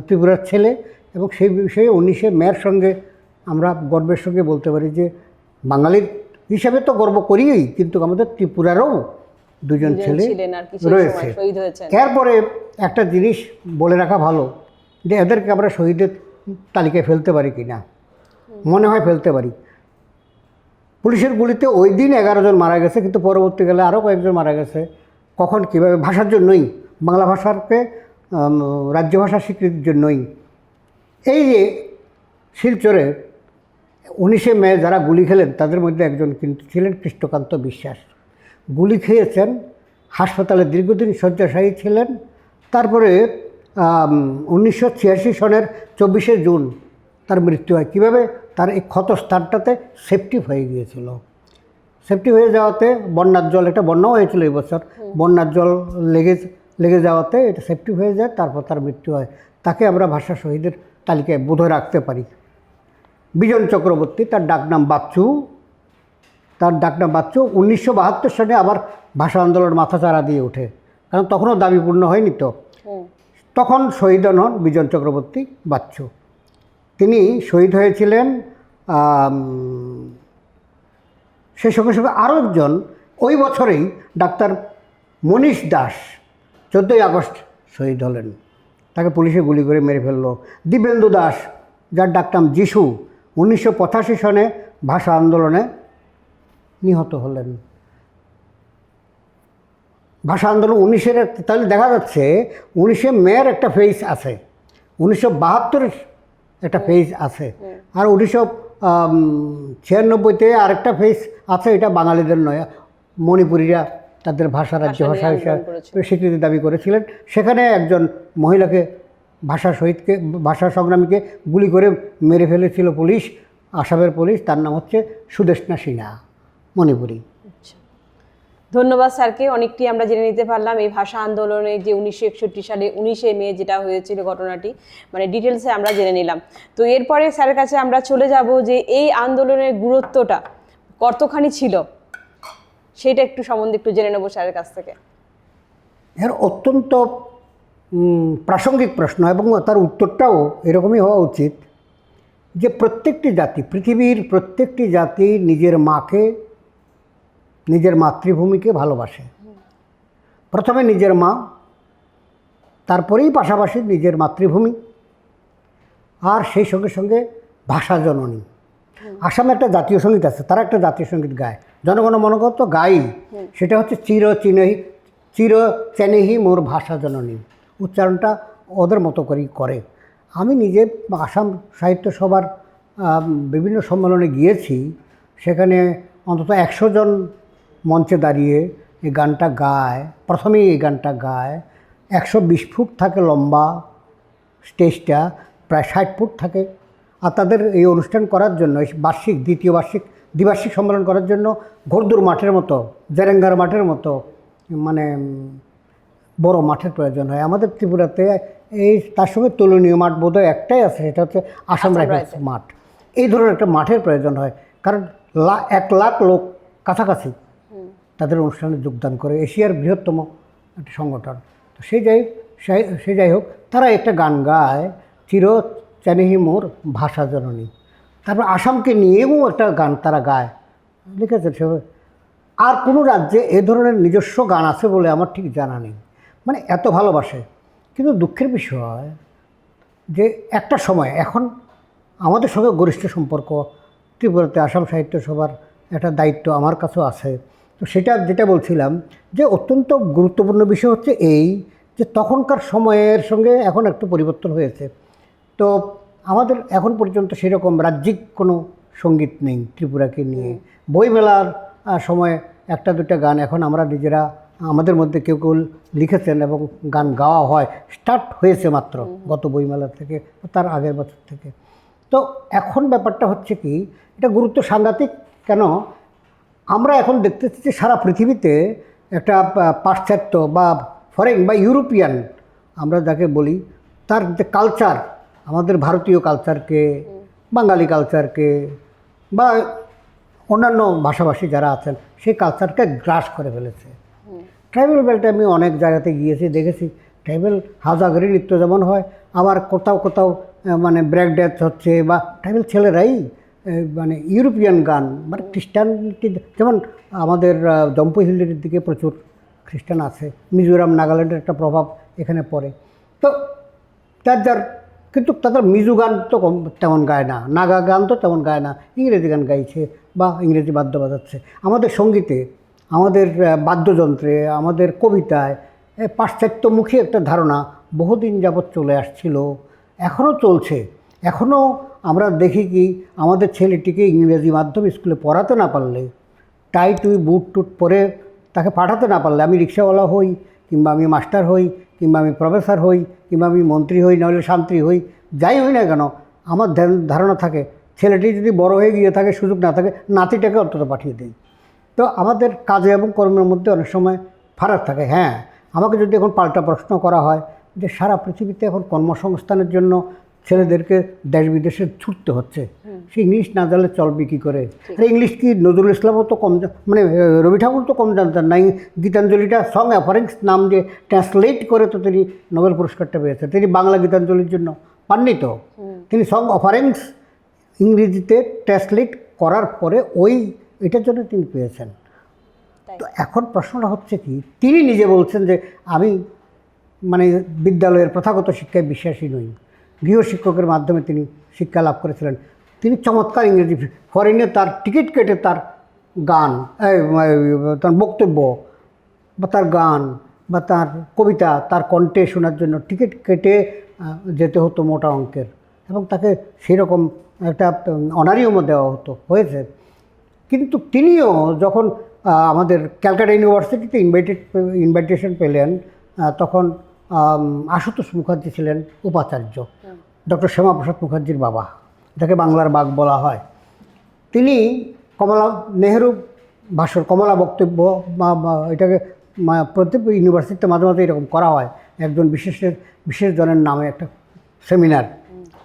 ত্রিপুরার ছেলে, এবং সেই বিষয়ে 19শে মের সঙ্গে আমরা গর্বের সঙ্গে বলতে পারি যে বাঙালির হিসাবে তো গর্ব করিই, কিন্তু আমাদের ত্রিপুরারও 2 জন ছেলে রয়েছে। এরপরে একটা জিনিস বলে রাখা ভালো, যে এদেরকে আমরা শহীদের তালিকায় ফেলতে পারি কি না, মনে হয় ফেলতে পারি। পুলিশের গুলিতে ওই দিন 11 জন মারা গেছে, কিন্তু পরবর্তীকালে আরও কয়েকজন মারা গেছে। কখন কীভাবে? ভাষার জন্যই, বাংলা ভাষাকে রাজ্য ভাষা স্বীকৃতির জন্যই। এই যে শিলচরে 19শে মে যারা গুলি খেলেন তাদের মধ্যে একজন কিন্তু ছিলেন কৃষ্ণকান্ত বিশ্বাস। গুলি খেয়েছেন, হাসপাতালে দীর্ঘদিন শয্যাশায়ী ছিলেন। তারপরে 1986 সনের 24শে জুন তার মৃত্যু হয়। কীভাবে? তার এই ক্ষত স্থানটাতে সেপটিক হয়ে গিয়েছিল। সেপটিক হয়ে যাওয়াতে বন্যার জল, এটা বন্যাও হয়েছিল এই বছর, বন্যার জল লেগে যাওয়াতে এটা সেপটিক হয়ে যায়, তারপর তার মৃত্যু হয়। তাকে আমরা ভাষা শহীদের তালিকায় বোধহয় রাখতে পারি। বিজন চক্রবর্তী, তার ডাকনাম বাচ্চু, 1972 সালে আবার ভাষা আন্দোলন মাথাচাড়া দিয়ে ওঠে, কারণ তখনও দাবি পূর্ণ হয়নি, তো তখন শহীদ হন বিজন চক্রবর্তী বাচ্চু। তিনি শহীদ হয়েছিলেন। সেই সঙ্গে সঙ্গে আরও একজন ওই বছরেই ডাক্তার মনীষ দাস 14ই আগস্ট শহীদ হলেন, তাকে পুলিশে গুলি করে মেরে ফেললো। দিব্যেন্দু দাস, যার ডাকনাম যিশু, 1985 সনে ভাষা আন্দোলনে নিহত হলেন। ভাষা আন্দোলন 19-এর, তাহলে দেখা যাচ্ছে 19শে মের একটা ফেজ আছে, 1972-এর একটা ফেজ আছে, আর 1996-তে আরেকটা ফেজ আছে, এটা বাঙালিদের নয়, মণিপুরীরা তাদের ভাষা রাজ্য ভাষা হিসাবে স্বীকৃতি দাবি করেছিলেন। সেখানে একজন মহিলাকে, ভাষা সংগ্রামীকে গুলি করে মেরে ফেলেছিল পুলিশ, আসামের পুলিশ, তার নাম হচ্ছে সুদেষ্ণা সিনহা, মণিপুরী। ধন্যবাদ স্যারকে, অনেকটি আমরা জেনে নিতে পারলাম এই ভাষা আন্দোলনে যে 1961 সালে 19শে মে যেটা হয়েছিল ঘটনাটি, মানে ডিটেলসে আমরা জেনে নিলাম। তো এরপরে স্যারের কাছে আমরা চলে যাব যে এই আন্দোলনের গুরুত্বটা কতখানি ছিল, সেটা একটু সম্বন্ধে একটু জেনে নেব স্যারের কাছ থেকে। এর অত্যন্ত প্রাসঙ্গিক প্রশ্ন, এবং তার উত্তরটাও এরকমই হওয়া উচিত যে প্রত্যেকটি জাতি, পৃথিবীর প্রত্যেকটি জাতি নিজের মাকে, নিজের মাতৃভূমিকে ভালোবাসে। প্রথমে নিজের মা, তারপরেই পাশাপাশি নিজের মাতৃভূমি, আর সেই সঙ্গে সঙ্গে ভাষা জননী। আসামে একটা জাতীয় সঙ্গীত আছে, তারা একটা জাতীয় সঙ্গীত গায়, জনগণ মন তো গাই, সেটা হচ্ছে চির চেনেহি মোর ভাষা জননী। উচ্চারণটা ওদের মতো করেই করে। আমি নিজে আসাম সাহিত্য সভার বিভিন্ন সম্মেলনে গিয়েছি, সেখানে অন্তত 100 জন মঞ্চে দাঁড়িয়ে এই গানটা গায়, প্রথমেই এই গানটা গায়। 120 ফুট থাকে লম্বা স্টেজটা, প্রায় 60 ফুট থাকে। আর তাদের এই অনুষ্ঠান করার জন্য, দ্বিবার্ষিক সম্মেলন করার জন্য ঘোরদুর মাঠের মতো, জেরেঙ্গার মাঠের মতো মানে বড় মাঠের প্রয়োজন হয়। আমাদের ত্রিপুরাতে এই তার সঙ্গে তুলনীয় মাঠ বোধহয় একটাই আছে, সেটা হচ্ছে আসাম রাইফেলস মাঠ। এই ধরনের একটা মাঠের প্রয়োজন হয়, কারণ 1 লাখ লোক কাছাকাছি তাদের অনুষ্ঠানে যোগদান করে, এশিয়ার বৃহত্তম একটা সংগঠন। তো সে যাই হোক, তারা একটা গান গায়, চির চেনেহি মোর ভাষা জননী। তারপর আসামকে নিয়েও একটা গান তারা গায়, লিখেছেন সেভাবে। আর কোনো রাজ্যে এ ধরনের নিজস্ব গান আছে বলে আমার ঠিক জানা নেই, মানে এত ভালোবাসে। কিন্তু দুঃখের বিষয় যে একটা সময়, এখন আমাদের সঙ্গে ঘনিষ্ঠ সম্পর্ক, ত্রিপুরাতে আসাম সাহিত্য সভার একটা দায়িত্ব আমার কাছেও আছে। তো সেটা যেটা বলছিলাম যে অত্যন্ত গুরুত্বপূর্ণ বিষয় হচ্ছে এই যে তখনকার সময়ের সঙ্গে এখন একটু পরিবর্তন হয়েছে। তো আমাদের এখন পর্যন্ত সেরকম রাজ্যিক কোনো সঙ্গীত নেই ত্রিপুরাকে নিয়ে। বইমেলার সময় একটা দুটা গান এখন আমরা নিজেরা আমাদের মধ্যে কেউ কেউ লিখেছেন এবং গান গাওয়া হয়, স্টার্ট হয়েছে মাত্র গত বইমেলা থেকে, তার আগের বছর থেকে। তো এখন ব্যাপারটা হচ্ছে কি, এটা গুরুত্ব সাংঘাতিক। কেন? আমরা এখন দেখতেছি যে সারা পৃথিবীতে একটা পাশ্চাত্য বা ফরেন বা ইউরোপিয়ান আমরা যাকে বলি, তার যে কালচার, আমাদের ভারতীয় কালচারকে, বাঙালি কালচারকে বা অন্যান্য ভাষাভাষী যারা আছেন সেই কালচারকে গ্রাস করে ফেলেছে। ট্রাইবেল বেল্টে আমি অনেক জায়গাতে গিয়েছি, দেখেছি ট্রাইবেল হাজাগরি নৃত্য যেমন হয়, আবার কোথাও কোথাও মানে ব্রেক ড্যান্স হচ্ছে, বা ট্রাইবেল ছেলেরাই মানে ইউরোপিয়ান গান, মানে খ্রিস্টানটি যেমন আমাদের জম্পু হিলের দিকে প্রচুর খ্রিস্টান আছে, মিজোরাম নাগাল্যান্ডের একটা প্রভাব এখানে পড়ে। তো যার কিন্তু তাদের মিজো গান তো তেমন গায় না, নাগা গান তো তেমন গায় না, ইংরেজি গান গাইছে বা ইংরেজি বাদ্য বাজাচ্ছে। আমাদের সঙ্গীতে, আমাদের বাদ্যযন্ত্রে, আমাদের কবিতায় পাশ্চাত্যমুখী একটা ধারণা বহুদিন যাবৎ চলে আসছিল, এখনও চলছে। এখনও আমরা দেখি কি, আমাদের ছেলেটিকে ইংরেজি মাধ্যম স্কুলে পড়াতে না পারলে, টাই টুই বুট টুট পরে তাকে পাঠাতে না পারলে, আমি রিক্সাওয়ালা হই কিংবা আমি মাস্টার হই কিংবা আমি প্রফেসর হই কিংবা আমি মন্ত্রী হই, নাহলে শান্তি হই, যাই হই না কেন, আমার ধারণা থাকে ছেলেটি যদি বড় হয়ে গিয়ে থাকে, সুযোগ না থাকে, নাতিটাকে অন্তত পাঠিয়ে দিই। তো আমাদের কাজে এবং কর্মের মধ্যে অনেক সময় ফারাক থাকে। হ্যাঁ, আমাকে যদি এখন পাল্টা প্রশ্ন করা হয় যে সারা পৃথিবীতে এখন কর্মসংস্থানের জন্য ছেলেদেরকে দেশ বিদেশে ছুটতে হচ্ছে, সে ইংলিশ না জানলে চলবে কী করে? আর ইংলিশ কি নজরুল ইসলামও তো কম, মানে রবি ঠাকুর তো কম জানতেন না। গীতাঞ্জলিটা সং অফারিংস নাম দিয়ে ট্রান্সলেট করে তো তিনি নোবেল পুরস্কারটা পেয়েছেন। তিনি বাংলা গীতাঞ্জলির জন্য পাননি তো, তিনি সং অফারিংস ইংরেজিতে ট্রান্সলেট করার পরে এটার জন্য তিনি পেয়েছেন। তো এখন প্রশ্নটা হচ্ছে কি, তিনি নিজে বলছেন যে আমি মানে বিদ্যালয়ের প্রথাগত শিক্ষায় বিশ্বাসী নই, গৃহশিক্ষকের মাধ্যমে তিনি শিক্ষা লাভ করেছিলেন। তিনি চমৎকার ইংরেজি, ফরেনে তার টিকিট কেটে তার গান, তার বক্তব্য বা তার গান বা তার কবিতা, তার কণ্ঠে শোনার জন্য টিকিট কেটে যেতে হতো মোটা অঙ্কের, এবং তাকে সেরকম একটা অনারিয়মও দেওয়া হয়েছে। কিন্তু তিনিও যখন আমাদের ক্যালকাটা ইউনিভার্সিটিতে ইনভাইটেশন পেলেন, তখন আশুতোষ মুখার্জি ছিলেন উপাচার্য, ডক্টর শ্যামাপ্রসাদ মুখার্জির বাবা, যাকে বাংলার বাঘ বলা হয়। তিনি কমলা নেহেরু ভাষণ, কমলা বক্তব্য, এটাকে প্রত্যেক ইউনিভার্সিটিতে মাঝে মাঝে এরকম করা হয়, একজন বিশেষ জনের নামে একটা সেমিনার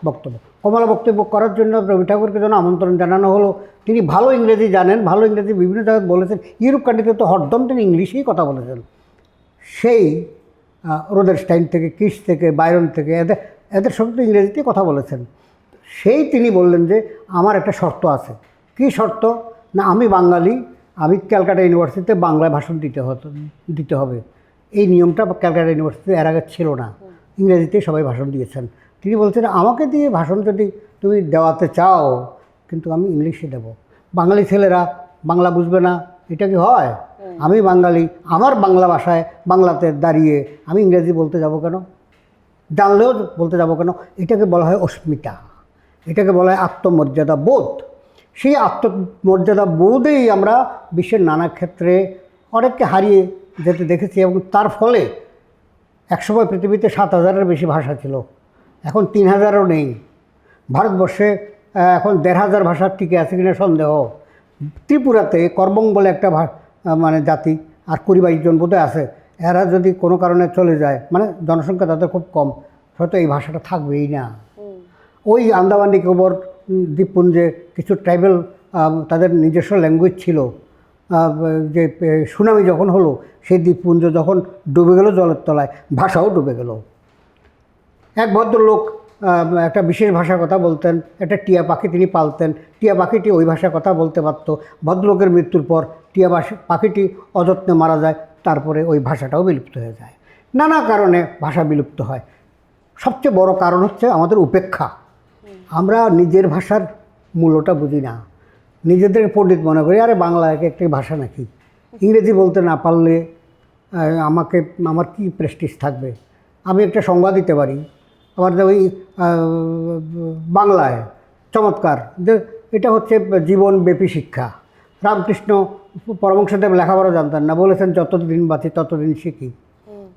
বক্তব্য, কমলা বক্তব্য করার জন্য রবি ঠাকুরকে যেন আমন্ত্রণ জানানো হলো। তিনি ভালো ইংরেজি জানেন, ভালো ইংরেজি বিভিন্ন জায়গায় বলেছেন, ইউরোপ কান্ট্রিতে তো হরদম তিনি ইংলিশেই কথা বলেছেন। সেই রোডারস্টাইন থেকে, কিস থেকে, বাইরন থেকে, এদের সঙ্গে তো ইংরেজিতেই কথা বলেছেন। সেই তিনি বললেন যে আমার একটা শর্ত আছে। কী শর্ত? না, আমি বাঙালি, আমি ক্যালকাটা ইউনিভার্সিটিতে বাংলায় ভাষণ দিতে হবে। এই নিয়মটা ক্যালকাটা ইউনিভার্সিটিতে এর আগে ছিল না, ইংরেজিতেই সবাই ভাষণ দিয়েছেন। তিনি বলছেন আমাকে দিয়ে ভাষণ যদি তুমি দেওয়াতে চাও, কিন্তু আমি ইংলিশে দেব, বাঙালি ছেলেরা বাংলা বুঝবে না, এটা কি হয়? আমি বাঙালি, আমার বাংলা ভাষায় বাংলাতে দাঁড়িয়ে আমি ইংরেজি বলতে যাব কেন? জানলেও বলতে যাব কেন? এটাকে বলা হয় অস্মিতা, এটাকে বলা হয় আত্মমর্যাদা বোধ। সেই আত্মমর্যাদা বোধেই আমরা বিশ্বের নানা ক্ষেত্রে অনেককে হারিয়ে যেতে দেখেছি, এবং তার ফলে একসময় পৃথিবীতে 7,000-এর বেশি ভাষা ছিল, এখন 3,000-ও নেই। ভারতবর্ষে এখন 1,500 ভাষা টিকে আছে কিনা সন্দেহ। ত্রিপুরাতে করবং বলে একটা মানে জাতি, আর 20-22 জন বোধহয় আছে, এরা যদি কোনো কারণে চলে যায়, মানে জনসংখ্যা তাদের খুব কম, হয়তো এই ভাষাটা থাকবেই না। ওই আন্দামান নিকোবর দ্বীপপুঞ্জে কিছু ট্রাইবেল তাদের নিজস্ব ল্যাঙ্গুয়েজ ছিল, যে সুনামি যখন হলো, সেই দ্বীপপুঞ্জ যখন ডুবে গেল জলের তলায়, ভাষাও ডুবে গেল। এক ভদ্রলোক একটা বিশেষ ভাষার কথা বলতেন, একটা টিয়া পাখি তিনি পালতেন, টিয়া পাখিটি ওই ভাষায় কথা বলতে পারত। ভদ্রলোকের মৃত্যুর পর টিয়া পাখিটি অযত্নে মারা যায়, তারপরে ওই ভাষাটাও বিলুপ্ত হয়ে যায়। নানা কারণে ভাষা বিলুপ্ত হয়। সবচেয়ে বড় কারণ হচ্ছে আমাদের উপেক্ষা। আমরা নিজের ভাষার মূল্যটা বুঝি না, নিজেদের পণ্ডিত মনে করি, আরে বাংলা একটি ভাষা নাকি, ইংরেজি বলতে না পারলে আমার কি প্রেস্টিজ থাকবে। আমি একটা সংবাদ দিতে পারি আমার ওই বাংলায় চমৎকার, যে এটা হচ্ছে জীবনব্যাপী শিক্ষা। রামকৃষ্ণ পরমহংসদেব লেখাপড়া জানতেন না, বলেছেন যতদিন বাঁচি ততদিন শিখি।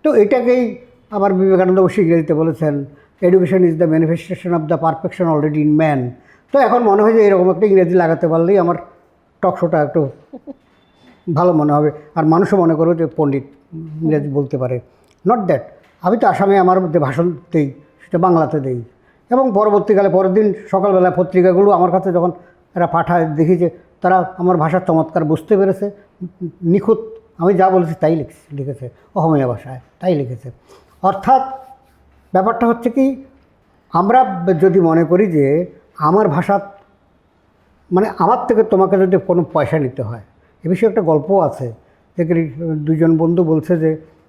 তো এটাকেই আবার বিবেকানন্দ অবশ্যই ইংরেজিতে বলেছেন, education is the manifestation of the perfection already in man. তো এখন মনে হয় যে এরকম একটা ইংরেজি লাগাতে পারলেই আমার টক শোটা একটু ভালো মনে হবে, আর মানুষও মনে করবে যে পণ্ডিত ইংরেজি বলতে পারে। নট দ্যাট, আমি তো আসামে আমার যে ভাষণ দিই সেটা বাংলাতে দিই, এবং পরবর্তীকালে পরের দিন সকালবেলা পত্রিকাগুলো আমার কাছে যখন এরা পাঠায়, দেখি যে তারা আমার ভাষার চমৎকার বুঝতে পেরেছে, নিখুঁত আমি যা বলেছি তাই লিখেছে, অসমীয়া ভাষায় তাই লিখেছে। অর্থাৎ ব্যাপারটা হচ্ছে কি, আমরা যদি মনে করি যে আমার ভাষা মানে আমার থেকে তোমাকে যদি কোনো পয়সা নিতে হয়, এ বিষয়ে একটা গল্প আছে, যে দুজন বন্ধু বলছে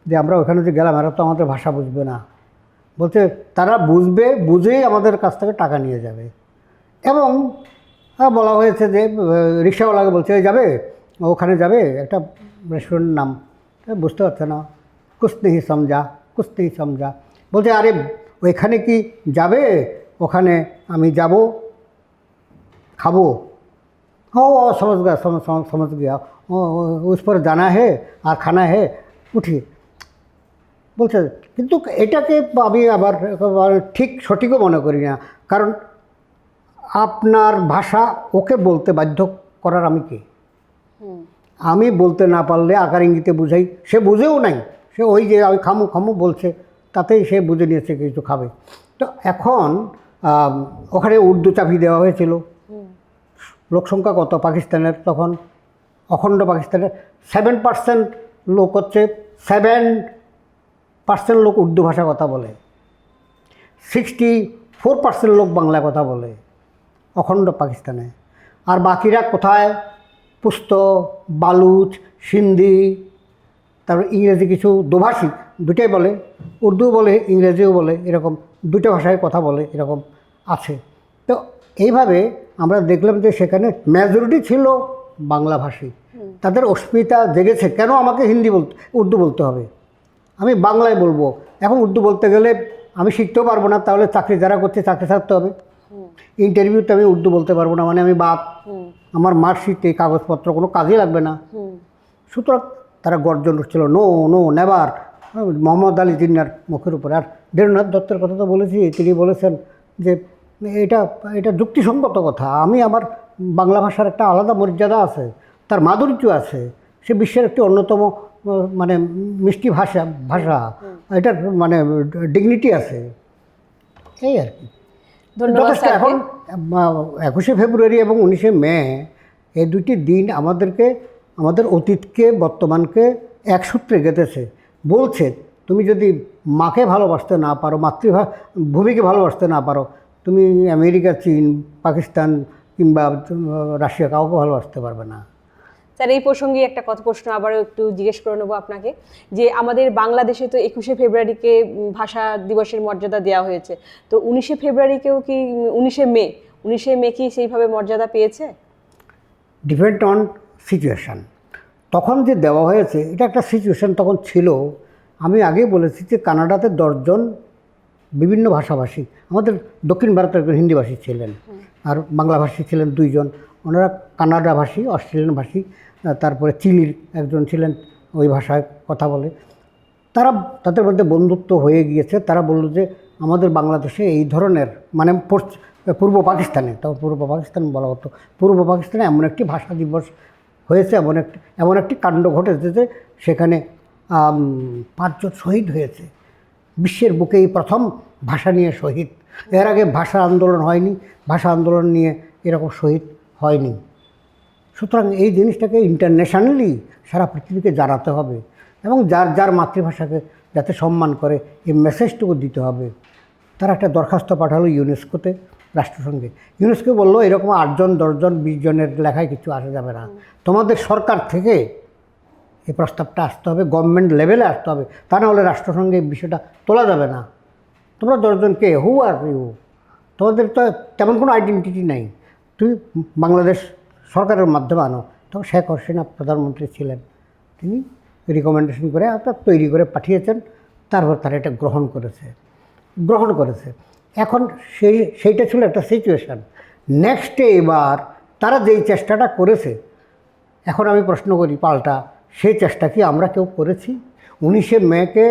যে আমরা ওখানে যে গেলাম, এরা তো আমাদের ভাষা বুঝবে না, বলছে তারা বুঝেই আমাদের কাছ থেকে টাকা নিয়ে যাবে। এবং বলা হয়েছে যে রিক্সাওয়ালাকে বলছে যাবে ওখানে, যাবে একটা রেস্টুরেন্টের নাম, বুঝতে পারছে না, কুছ নেহি সমঝা। বলছে আরে ওইখানে কি যাবে, ওখানে আমি যাব খাবো। ও समझ गया उस पर जाना है আর খানা है উঠি। বলছে কিন্তু এটাকে আমি আবার সঠিকও মনে করি না, কারণ আপনার ভাষা ওকে বলতে বাধ্য করার আমি কে? আমি বলতে না পারলে আকার ইঙ্গিতে বুঝাই, সে বুঝেও নাই, সে ওই যে আমি খামু বলছে তাতেই সে বুঝে নিয়েছে কিছু খাবে। তো এখন ওখানে উর্দু চাপিয়ে দেওয়া হয়েছিল। লোকসংখ্যা কত পাকিস্তানের তখন? অখণ্ড পাকিস্তানের 7% লোক হচ্ছে 7% লোক উর্দু ভাষা কথা বলে, 64% লোক বাংলা কথা বলে অখণ্ড পাকিস্তানে। আর বাকিরা কোথায়? পুস্তো, বালুচ, সিন্ধি, তারপর ইংরেজি, কিছু দোভাষী, দুটাই বলে, উর্দু বলে ইংরেজিও বলে, এরকম দুটো ভাষায় কথা বলে, এরকম আছে। তো এইভাবে আমরা দেখলাম যে সেখানে মেজরিটি ছিল বাংলাভাষী। তাদের অস্মিতা জেগেছে, কেন আমাকে উর্দু বলতে হবে, আমি বাংলায় বলবো। এখন উর্দু বলতে গেলে আমি শিখতেও পারবো না, তাহলে চাকরি যারা করছে চাকরি ছাড়তে হবে। ইন্টারভিউতে আমি উর্দু বলতে পারবো না, মানে আমি বাদ, আমার মার্কশিট এই কাগজপত্র কোনো কাজে লাগবে না। সুতরাং তারা গর্জন হচ্ছিল, নো নেভার। মোহাম্মদ আলী জিন্নার মুখের উপর। আর ধীরেন্দ্রনাথ দত্তের কথা তো বলেছি, তিনি বলেছেন যে এটা যুক্তিসঙ্গত কথা, আমি আমার বাংলা ভাষার একটা আলাদা মর্যাদা আছে, তার মাধুর্য আছে, সে বিশ্বের একটি অন্যতম মানে মিষ্টি ভাষা, এটার মানে ডিগনিটি আছে, এই আর কি। ধন্যবাদ। এখন 21শে ফেব্রুয়ারি এবং 19শে মে এই দুটি দিন আমাদের অতীতকে বর্তমানকে এক সূত্রে গেঁথেছে। বলছে তুমি যদি মাকে ভালোবাসতে না পারো, ভূমিকে ভালোবাসতে না পারো, তুমি আমেরিকা, চীন, পাকিস্তান কিংবা রাশিয়া কাউকে ভালোবাসতে পারবে না। স্যার, এই প্রসঙ্গে একটা প্রশ্ন আবারও একটু জিজ্ঞেস করে নেবো আপনাকে, যে আমাদের বাংলাদেশে তো 21শে ফেব্রুয়ারিকে ভাষা দিবসের মর্যাদা দেওয়া হয়েছে, তো 19শে ফেব্রুয়ারিকেও কি 19শে মে কি সেইভাবে মর্যাদা পেয়েছে? Depend on situation. তখন যে দেওয়া হয়েছে এটা একটা সিচুয়েশান তখন ছিল। আমি আগেই বলেছি যে কানাডাতে 10 জন বিভিন্ন ভাষাভাষী, আমাদের দক্ষিণ ভারতের একজন হিন্দিভাষী ছিলেন, আর বাংলাভাষী ছিলেন 2 জন, ওনারা কানাডাভাষী, অস্ট্রেলিয়ান ভাষী, তারপরে চিলির একজন ছিলেন, ওই ভাষায় কথা বলে। তাদের মধ্যে বন্ধুত্ব হয়ে গিয়েছে। তারা বলল যে আমাদের বাংলাদেশে এই ধরনের মানে পূর্ব পাকিস্তানে, তখন পূর্ব পাকিস্তান বলা হতো, পূর্ব পাকিস্তানে এমন একটি ভাষা দিবস হয়েছে, এমন একটি কাণ্ড ঘটেছে যে সেখানে 5 জন শহীদ হয়েছে। বিশ্বের বুকে এই প্রথম ভাষা নিয়ে শহীদ। এর আগে ভাষা আন্দোলন হয়নি, ভাষা আন্দোলন নিয়ে এরকম শহীদ হয়নি। সুতরাং এই জিনিসটাকে ইন্টারন্যাশনালি সারা পৃথিবীকে জানাতে হবে, এবং যার মাতৃভাষাকে যাতে সম্মান করে এই মেসেজটুকু দিতে হবে। তারা একটা দরখাস্ত পাঠালো ইউনেস্কোতে, রাষ্ট্রসংঘে। ইউনেস্কো বললো এরকম 8 জন 10 জন 20 জনের লেখায় কিছু আসা যাবে না, তোমাদের সরকার থেকে এই প্রস্তাবটা আসতে হবে, গভর্নমেন্ট লেভেলে আসতে হবে, তা না হলে রাষ্ট্রসংঘে এই বিষয়টা তোলা যাবে না। তোমরা 10 জনকে হু আর ইউ, তোমাদের তো তেমন কোনো আইডেন্টিটি নাই, তুমি বাংলাদেশ সরকারের মাধ্যমে আনো। তখন শেখ হাসিনা প্রধানমন্ত্রী ছিলেন, তিনি রিকমেন্ডেশন করে অর্থাৎ তৈরি করে পাঠিয়েছেন, তারপর তারা এটা গ্রহণ করেছে। এখন সেইটা ছিল একটা সিচুয়েশান। নেক্সটে এবার তারা যেই চেষ্টাটা করেছে, এখন আমি প্রশ্ন করি পাল্টা, সেই চেষ্টা কি আমরা কেউ করেছি? 19শে মেকে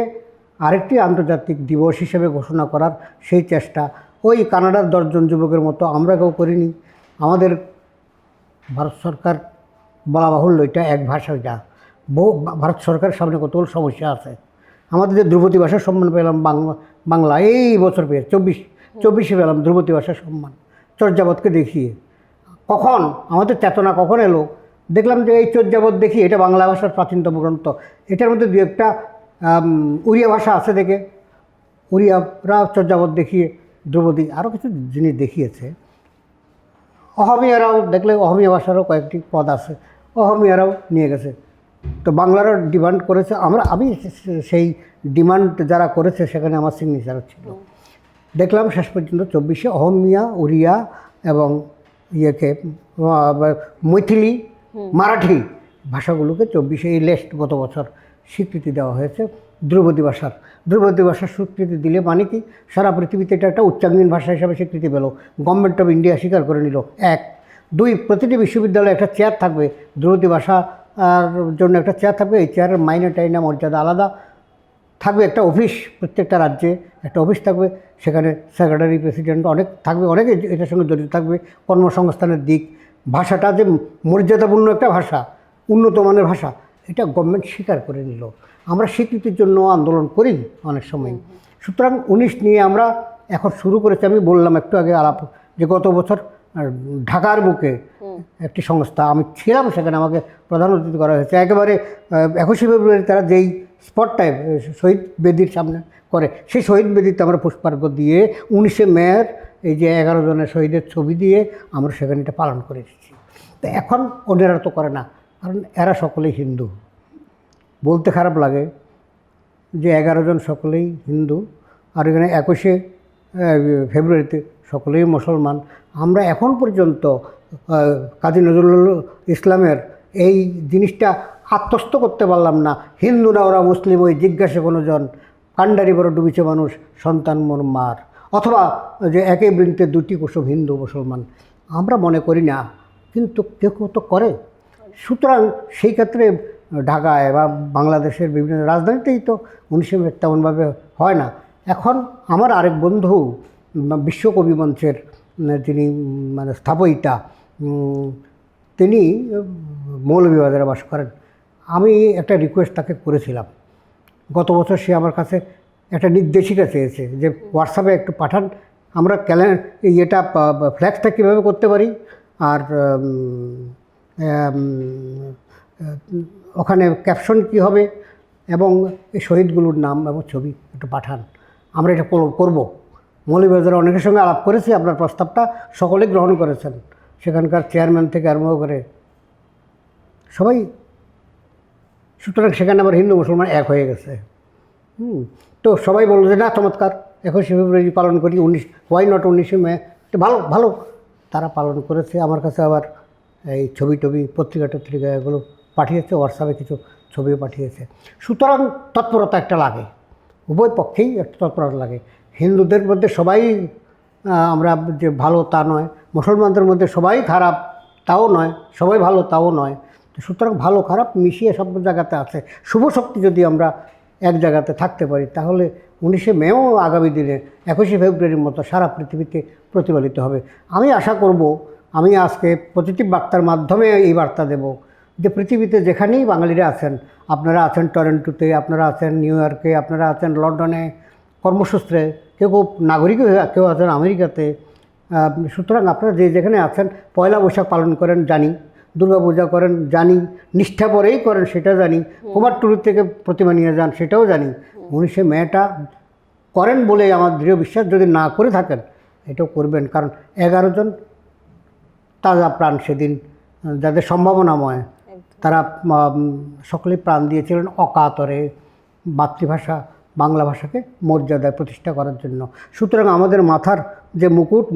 আরেকটি আন্তর্জাতিক দিবস হিসেবে ঘোষণা করার সেই চেষ্টা ওই কানাডার 10 জন যুবকের মতো আমরা কেউ করিনি। আমাদের ভারত সরকার, বলা বাহুল্য, এটা এক ভাষা, যা ভারত সরকারের সামনে কতগুলো সমস্যা আছে। আমাদের যে ধ্রুপদী ভাষার সম্মান পেলাম বাংলা এই বছর পেয়ে 24 পেলাম ধ্রুপদী ভাষার সম্মান, চর্যাপদকে দেখিয়ে। কখন আমাদের চেতনা কখন এলো? দেখলাম যে এই চর্যাপদ দেখি, এটা বাংলা ভাষার প্রাচীনতম গ্রন্থ, এটার মধ্যে দু একটা উড়িয়া ভাষা আছে দেখে উড়িয়ারা চর্যাপদ দেখিয়ে ধ্রুপদী আরও কিছু জিনিস দেখিয়েছে। অহমিয়ারাও দেখলে অহমিয়া ভাষারও কয়েকটি পদ আছে, অহমিয়ারাও নিয়ে গেছে। তো বাংলারও ডিমান্ড করেছে, আমি সেই ডিমান্ড যারা করেছে সেখানে আমার সিগনেচার ছিল। দেখলাম শেষ পর্যন্ত 24শে অহমিয়া, উড়িয়া এবং মৈথিলি, মারাঠি ভাষাগুলোকে 24শে এই লেস্ট গত বছর স্বীকৃতি দেওয়া হয়েছে ধ্রুপদী ভাষার স্বীকৃতি দিলে মানে কি, সারা পৃথিবীতে এটা একটা উচ্চাঙ্গীন ভাষা হিসাবে স্বীকৃতি পেল, গভর্নমেন্ট অফ ইন্ডিয়া স্বীকার করে নিল। 1, 2, প্রতিটি বিশ্ববিদ্যালয়ে একটা চেয়ার থাকবে, ধ্রুপদী ভাষার জন্য একটা চেয়ার থাকবে, এই চেয়ারের মাইনে টাইনা মর্যাদা আলাদা থাকবে। একটা অফিস, প্রত্যেকটা রাজ্যে একটা অফিস থাকবে, সেখানে সেক্রেটারি, প্রেসিডেন্ট অনেক থাকবে, অনেকে এটার সঙ্গে জড়িত থাকবে। কর্মসংস্থানের দিক, ভাষাটা যে মর্যাদাপূর্ণ একটা ভাষা, উন্নত মানের ভাষা, এটা গভর্নমেন্ট স্বীকার করে নিল। আমরা স্বীকৃতির জন্য আন্দোলন করি অনেক সময়। সুতরাং 19 নিয়ে আমরা এখন শুরু করেছি। আমি বললাম একটু আগে আলাপ যে গত বছর ঢাকার বুকে একটি সংস্থা, আমি ছিলাম সেখানে, আমাকে প্রধান অতিথি করা হয়েছে। একেবারে 21শে ফেব্রুয়ারি তারা যেই স্পটটায় শহীদ বেদির সামনে করে, সেই শহীদ বেদিতে আমরা পুষ্পার্ঘ্য দিয়ে 19শে মের এই যে 11 জনের শহীদের ছবি দিয়ে আমরা সেখানে এটা পালন করে এসেছি। তো এখন অন্যেরা তো করে না, কারণ এরা সকলেই হিন্দু। বলতে খারাপ লাগে যে 11 জন সকলেই হিন্দু, আর এখানে 21শে ফেব্রুয়ারিতে সকলেই মুসলমান। আমরা এখন পর্যন্ত কাজী নজরুল ইসলামের এই জিনিসটা আত্মস্থ করতে পারলাম না, হিন্দু না ওরা মুসলিম, ওই জিজ্ঞাসা কোনো জন, কাণ্ডারি বড় ডুবিছে মানুষ, সন্তান মোর মার, অথবা যে একে বৃন্তে 2টি কুসুম, হিন্দু মুসলমান। আমরা মনে করি না, কিন্তু কেউ তো করে। সুতরাং সেই ক্ষেত্রে ঢাকায় বা বাংলাদেশের বিভিন্ন রাজধানীতেই তো 19শে মে তেমনভাবে হয় না। এখন আমার আরেক বন্ধু, বিশ্বকবি মঞ্চের যিনি মানে স্থাপয়িতা, তিনি মৌলভীবাজারে বাস করেন। আমি একটা রিকোয়েস্ট তাকে করেছিলাম গত বছর, সে আমার কাছে একটা নির্দেশিকা চেয়েছে যে হোয়াটসঅ্যাপে একটু পাঠান, আমরা এটা ফ্ল্যাক্সটা কীভাবে করতে পারি, আর ওখানে ক্যাপশন কী হবে, এবং এই শহীদগুলোর নাম এবং ছবি একটু পাঠান, আমরা এটা করব। মৌলভীবাজারে অনেকের সঙ্গে আলাপ করেছি, আপনার প্রস্তাবটা সকলেই গ্রহণ করেছেন, সেখানকার চেয়ারম্যান থেকে আরম্ভ করে সবাই। সুতরাং সেখানে আবার হিন্দু মুসলমান এক হয়ে গেছে। তো সবাই বলল যে না, চমৎকার, 21শে ফেব্রুয়ারি পালন করি, হোয়াই নট 19শে মে, ভালো তারা পালন করেছে। আমার কাছে আবার এই ছবি পত্রিকা এগুলো পাঠিয়েছে, হোয়াটসঅ্যাপে কিছু ছবিও পাঠিয়েছে। সুতরাং তৎপরতা একটা লাগে, উভয় পক্ষেই একটা তৎপরতা লাগে। হিন্দুদের মধ্যে সবাই আমরা যে ভালো তা নয়, মুসলমানদের মধ্যে সবাই খারাপ তাও নয়, সবাই ভালো তাও নয়। সুতরাং ভালো খারাপ মিশিয়ে সব জায়গাতে আছে। শুভ শক্তি যদি আমরা এক জায়গাতে থাকতে পারি, তাহলে 19শে মেও আগামী দিনে 21শে ফেব্রুয়ারির মতো সারা পৃথিবীতে প্রতিফলিত হবে। আমি আশা করব, আমি আজকে পজিটিভ বার্তার মাধ্যমে এই বার্তা দেব যে পৃথিবীতে যেখানেই বাঙালিরা আছেন, আপনারা আছেন টরন্টোতে, আপনারা আছেন নিউ ইয়র্কে, আপনারা আছেন লন্ডনে কর্মসূত্রে, কেউ নাগরিক, কেউ আছেন আমেরিকাতে। সুতরাং আপনারা যেখানে আছেন, পয়লা বৈশাখ পালন করেন জানি, দুর্গাপূজা করেন জানি, নিষ্ঠা পরেই করেন সেটা জানি, কুমারটুলি থেকে প্রতিমা নিয়ে যান সেটাও জানি। 19শে মেটা করেন বলে আমার দৃঢ় বিশ্বাস। যদি না করে থাকেন এটাও করবেন, কারণ 11 জন তাজা প্রাণ সেদিন যাদের সম্ভাবনাময়, তারা সকলেই প্রাণ দিয়েছিলেন অকাতরে মাতৃভাষা বাংলা ভাষাকে মর্যাদায় প্রতিষ্ঠা করার জন্য। সুতরাং আমাদের মাথার যে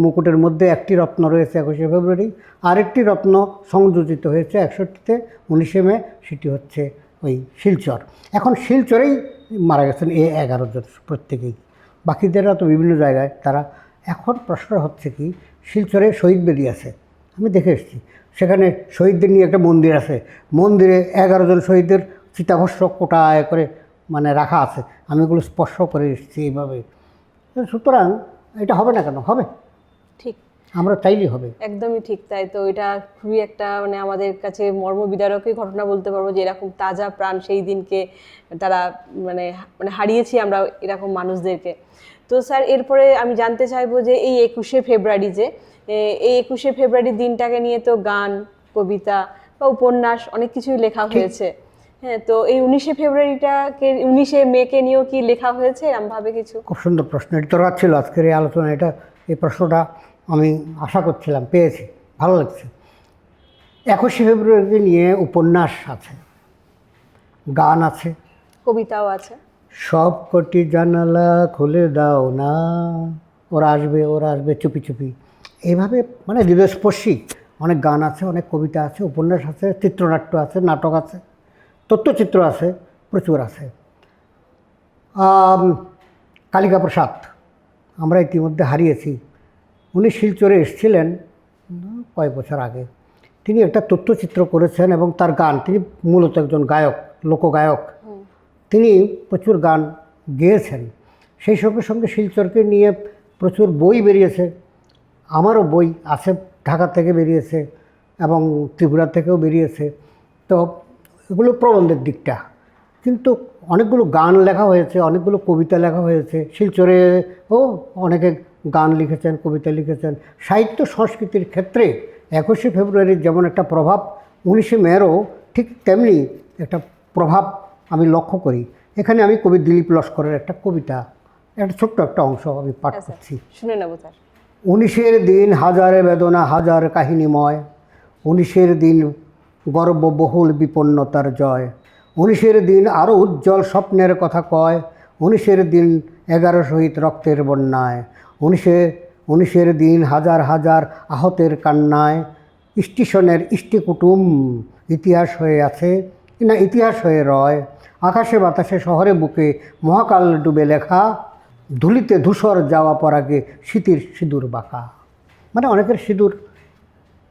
মুকুটের মধ্যে একটি রত্ন রয়েছে 21শে ফেব্রুয়ারি, আরেকটি রত্ন সংযোজিত হয়েছে 61তে 19শে মে, সেটি হচ্ছে ওই শিলচর। এখন শিলচরেই মারা গেছেন এই 11 জন প্রত্যেকেই, বাকিদেররা তো বিভিন্ন জায়গায় তারা। এখন প্রশ্ন হচ্ছে কি, শিলচরে শহীদ বেদি আছে, আমি দেখে এসেছি, সেখানে শহীদদের নিয়ে একটা মন্দির আছে, মন্দিরে 11 জন শহীদের চিতাভস্ম কোটায় করে মানে রাখা আছে, আমি এগুলো স্পর্শ করে এসেছি এইভাবে। সুতরাং এটা হবে না কেন? হবে, ঠিক, আমরা চাইলেই হবে। একদমই ঠিক। তাই তো এটা খুবই একটা মানে আমাদের কাছে মর্মবিদারকই ঘটনা বলতে পারবো, যে এরকম তাজা প্রাণ সেই দিনকে তারা মানে মানে হারিয়েছি আমরা এরকম মানুষদেরকে। তো স্যার, এরপরে আমি জানতে চাইবো যে এই 21শে ফেব্রুয়ারি, যে এই 21শে ফেব্রুয়ারি দিনটাকে নিয়ে তো গান, কবিতা বা উপন্যাস অনেক কিছুই লেখা হয়েছে। হ্যাঁ, তো এই 19শে ফেব্রুয়ারিটাকে 19শে মেকে নিয়েও কি লেখা হয়েছে এরমভাবে কিছু? খুব সুন্দর প্রশ্ন, এটা দরকার ছিল আজকের এই আলোচনা। এই প্রশ্নটা আমি আশা করছিলাম, পেয়েছি, ভালো লাগছে। 21শে ফেব্রুয়ারিকে নিয়ে উপন্যাস আছে, গান আছে, কবিতাও আছে। সব কটি জানালা খুলে দাও না, ওরা আসবে চুপি চুপি, এইভাবে মানে হৃদয়স্পর্শী অনেক গান আছে, অনেক কবিতা আছে, উপন্যাস আছে, চিত্রনাট্য আছে, নাটক আছে, তথ্যচিত্র আছে, প্রচুর আছে। কালিকা প্রসাদ আমরা ইতিমধ্যে হারিয়েছি, উনি শিলচরে এসেছিলেন কয়েক বছর আগে। তিনি একটা তথ্যচিত্র করেছেন এবং তার গান, তিনি মূলত একজন গায়ক, লোকগায়ক, তিনি প্রচুর গান গেয়েছেন। সেই সঙ্গে সঙ্গে শিলচরকে নিয়ে প্রচুর বই বেরিয়েছে, আমারও বই আছে, ঢাকা থেকে বেরিয়েছে এবং ত্রিপুরা থেকেও বেরিয়েছে। তো এগুলো প্রবন্ধের দিকটা, কিন্তু অনেকগুলো গান লেখা হয়েছে, অনেকগুলো কবিতা লেখা হয়েছে। শিলচরেও অনেকে গান লিখেছেন, কবিতা লিখেছেন। সাহিত্য সংস্কৃতির ক্ষেত্রে 21শে ফেব্রুয়ারির যেমন একটা প্রভাব, 19শে মেরও ঠিক তেমনি একটা প্রভাব আমি লক্ষ্য করি। এখানে আমি কবি দিলীপ লস্করের একটা কবিতা, একটা ছোট্ট একটা অংশ আমি পাঠ করছি। শুনে নেব স্যার। 19শের দিন হাজারে বেদনা হাজার কাহিনীময়, 19শের দিন গর্ববহুল বিপন্নতার জয়, 19শের দিন আরও উজ্জ্বল স্বপ্নের কথা কয়, 19শের দিন 11 শহীদ রক্তের বন্যায়, 19শের দিন হাজার হাজার আহতের কান্নায়, স্টেশনের ইষ্টিকুটুম ইতিহাস হয়ে আছে না ইতিহাস হয়ে রয়, আকাশে বাতাসে শহরে বুকে মহাকাল ডুবে লেখা, ধুলিতে ধূসর যাওয়া পরাগে শীতের সিঁদুর বাঁকা। মানে অনেকের সিঁদুর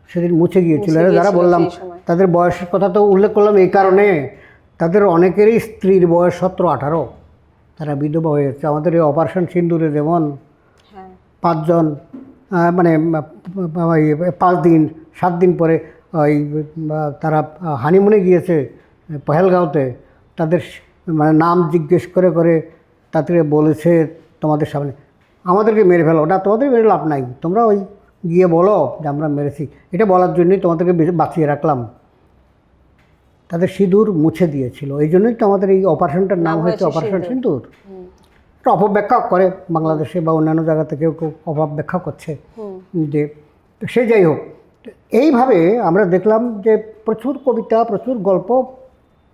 সেদিন মুছে গিয়েছিল। যারা বললাম তাদের বয়সের কথা তো উল্লেখ করলাম এই কারণে, তাদের অনেকেরই স্ত্রীর বয়স 17-18, তারা বিধবা হয়েছে। আমাদের এই অপারেশন সিন্দুরে যেমন 5 জন মানে 5 দিন 7 দিন পরে ওই তারা হানিমুনে গিয়েছে পহেলগাঁওতে, তাদের মানে নাম জিজ্ঞেস করে করে তাদের বলেছে তোমাদের সামনে আমাদেরকে মেরে ফেলো, ওটা তোমাদের মেরে লাভ নাই, তোমরা ওই গিয়ে বলো যে আমরা মেরেছি। এটা বলার জন্যই তোমাদেরকে বাঁচিয়ে রাখলাম। তাদের সিঁদুর মুছে দিয়েছিল, এই জন্যই তো আমাদের এই অপারেশনটার নাম হয়েছে অপারেশন সিন্দুর। একটা অপব্যাখ্যা করে বাংলাদেশে বা অন্যান্য জায়গা থেকেও কেউ অপব্যাখ্যা করছে যে, সে যাই হোক। এইভাবে আমরা দেখলাম যে প্রচুর কবিতা, প্রচুর গল্প,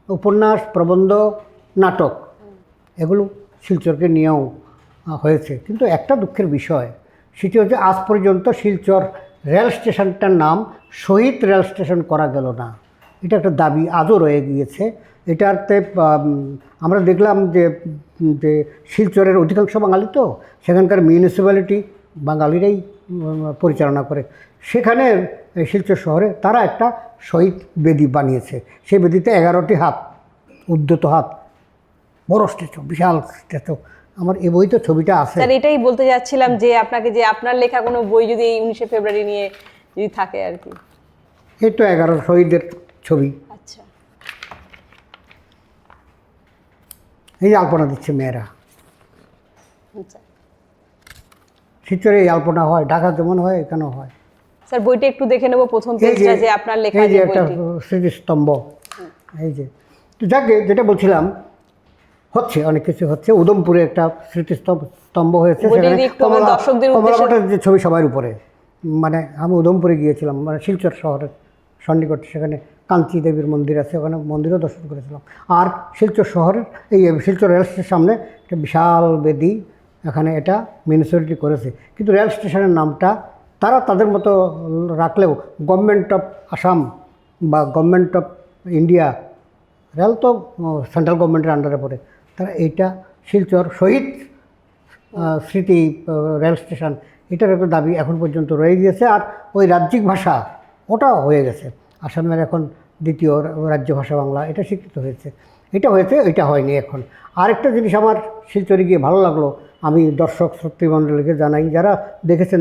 উপন্যাস, প্রবন্ধ, নাটক, এগুলো শিলচরকে নিয়েও হয়েছে। কিন্তু একটা দুঃখের বিষয়, সেটি হচ্ছে আজ পর্যন্ত শিলচর রেল স্টেশনটার নাম শহীদ রেল স্টেশন করা গেল না। এটা একটা দাবি আজও রয়ে গিয়েছে। এটাতে আমরা দেখলাম যে যে শিলচরের অধিকাংশ বাঙালি, তো সেখানকার মিউনিসিপ্যালিটি বাঙালিরাই পরিচালনা করে। সেখানে শিলচর শহরে তারা একটা শহীদ বেদি বানিয়েছে। সেই বেদিতে 11টি হাত, উদ্ধত হাত, বড় স্ট্যাচু, বিশাল স্ট্যাচু। আমার এই বইতে ছবিটা আছে। স্যার, এটাই বলতে যাচ্ছিলাম যে আপনাকে, যে আপনার লেখা কোনো বই যদি এই 19শে ফেব্রুয়ারি নিয়ে যদি থাকে আর কি। এই তো 11 শহীদের ছবি। আচ্ছা, এই যে আলপনা দিচ্ছে মেয়েরা, আচ্ছা শিলচরে এই আলপনা হয়, ঢাকা যেমন হয় এখানেও হয়। স্যার, বইটা একটু দেখে নেব, প্রথম পেজটা যে আপনার লেখা, এই যে একটা স্মৃতিস্তম্ভ, এই যে। তো যাকে যেটা বলছিলাম হচ্ছে, অনেক কিছু হচ্ছে। উদমপুরে একটা স্তম্ভ হয়েছে, বইটা সেখানে যদি একটু আমাদের দর্শকদের কমলা উদ্দেশ্যে- ভট্টাচার্যের যে ছবি সবার উপরে। মানে আমি উদমপুরে গিয়েছিলাম, মানে শিলচর শহরের সন্নিকট, সেখানে কাঞ্চি দেবীর মন্দির আছে, ওখানে মন্দিরও দর্শন করেছিলাম। আর শিলচর শহরের এই শিলচর রেল স্টেশনের সামনে একটা বিশাল বেদি, এখানে এটা মিউনিসিপ্যালিটি করেছে, কিন্তু রেল স্টেশনের নামটা তারা তাদের মতো রাখলেও গভর্নমেন্ট অফ আসাম বা গভর্নমেন্ট অফ ইন্ডিয়া, রেল তো সেন্ট্রাল গভর্নমেন্টের আন্ডারে পড়ে, তারা এইটা শিলচর শহীদ স্মৃতি রেল স্টেশন, এটার একটা দাবি এখন পর্যন্ত রয়ে গিয়েছে। আর ওই রাজ্যিক ভাষা ওটা হয়ে গেছে, আসামের এখন দ্বিতীয় রাজ্য ভাষা বাংলা, এটা স্বীকৃত হয়েছে। এটা হয়েছে, এটা হয়নি এখন। আরেকটা জিনিস আমার শিলচরে গিয়ে ভালো লাগলো, আমি দর্শক শ্রোতৃমণ্ডলীকে জানাই, যারা দেখেছেন,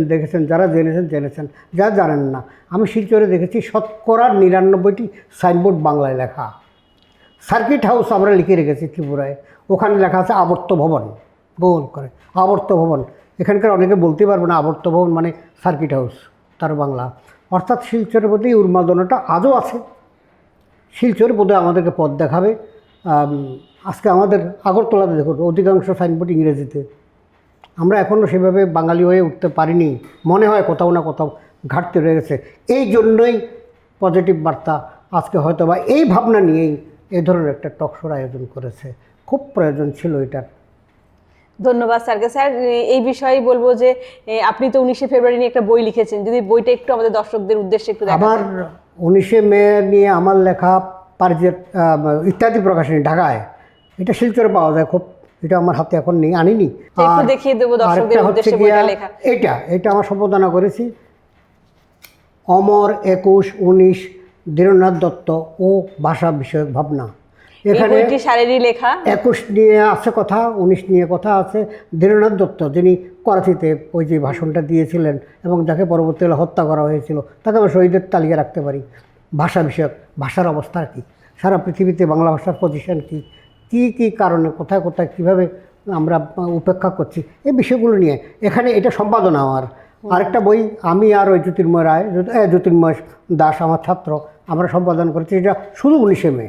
যারা জেনেছেন, যারা জানেন না, আমি শিলচরে দেখেছি 99%টি সাইনবোর্ড বাংলায় লেখা। সার্কিট হাউস আমরা লিখে রেখেছি ত্রিপুরায়, ওখানে লেখা আছে আবর্ত ভবন, গোল করে আবর্ত ভবন। এখানকার অনেকে বলতে পারবে না আবর্ত ভবন মানে সার্কিট হাউস, তার বাংলা। অর্থাৎ শিলচরের প্রতি উন্মাদনাটা আজও আছে। শিলচর বোধহয় আমাদেরকে পথ দেখাবে। আজকে আমাদের আগরতলাতে দেখুন অধিকাংশ সাইনবোর্ড ইংরেজিতে। আমরা এখনও সেভাবে বাঙালি হয়ে উঠতে পারিনি, মনে হয় কোথাও না কোথাও ঘাটতি রয়ে গেছে। এই জন্যই পজিটিভ বার্তা আজকে হয়তো বা এই ভাবনা নিয়েই এই ধরনের একটা টকশোর আয়োজন করেছে, খুব প্রয়োজন ছিল এটার। ধন্যবাদ স্যারকে। স্যার, এই বিষয়ে বলবো যে আপনি তো 19শে ফেব্রুয়ারি নিয়ে একটা বই লিখেছেন, যদি বইটা একটু আমাদের দর্শকদের উদ্দেশ্যে একটু দেখাতেন। আমার 19শে মে নিয়ে আমার লেখা পারিজাত ইত্যাদি প্রকাশনী ঢাকায়, এটা শিলচরে পাওয়া যায় খুব, এটা আমার হাতে এখন নেই, আনিনি। একটু দেখিয়ে দেবো দর্শকদের আরেকটা হচ্ছে উদ্দেশ্যে গিয়া বইটা লেখা। এটা আমার সম্পাদনা করেছি অমর 21-19 ধীরেন্দ্রনাথ দত্ত ও ভাষা বিষয়ক ভাবনা। এই বইটি স্যারেরই লেখা। 21 নিয়ে আছে কথা, 19 নিয়ে কথা আছে। ধীরেন্দ্রনাথ দত্ত, যিনি করাচিতে ওই যে ভাষণটা দিয়েছিলেন এবং যাকে পরবর্তীকালে হত্যা করা হয়েছিল, তাকে আমরা শহীদের তালিকা রাখতে পারি। ভাষা বিষয়ক, ভাষার অবস্থা কী, সারা পৃথিবীতে বাংলা ভাষার পজিশন কী কী কারণে, কোথায় কোথায় কীভাবে আমরা উপেক্ষা করছি, এই বিষয়গুলো নিয়ে এখানে এটা সম্পাদনা আমার। আরেকটা বই আমি আর ওই জ্যোতির্ময় দাস আমার ছাত্র, আমরা সম্পাদন করেছি, এটা শুধু 19শে মে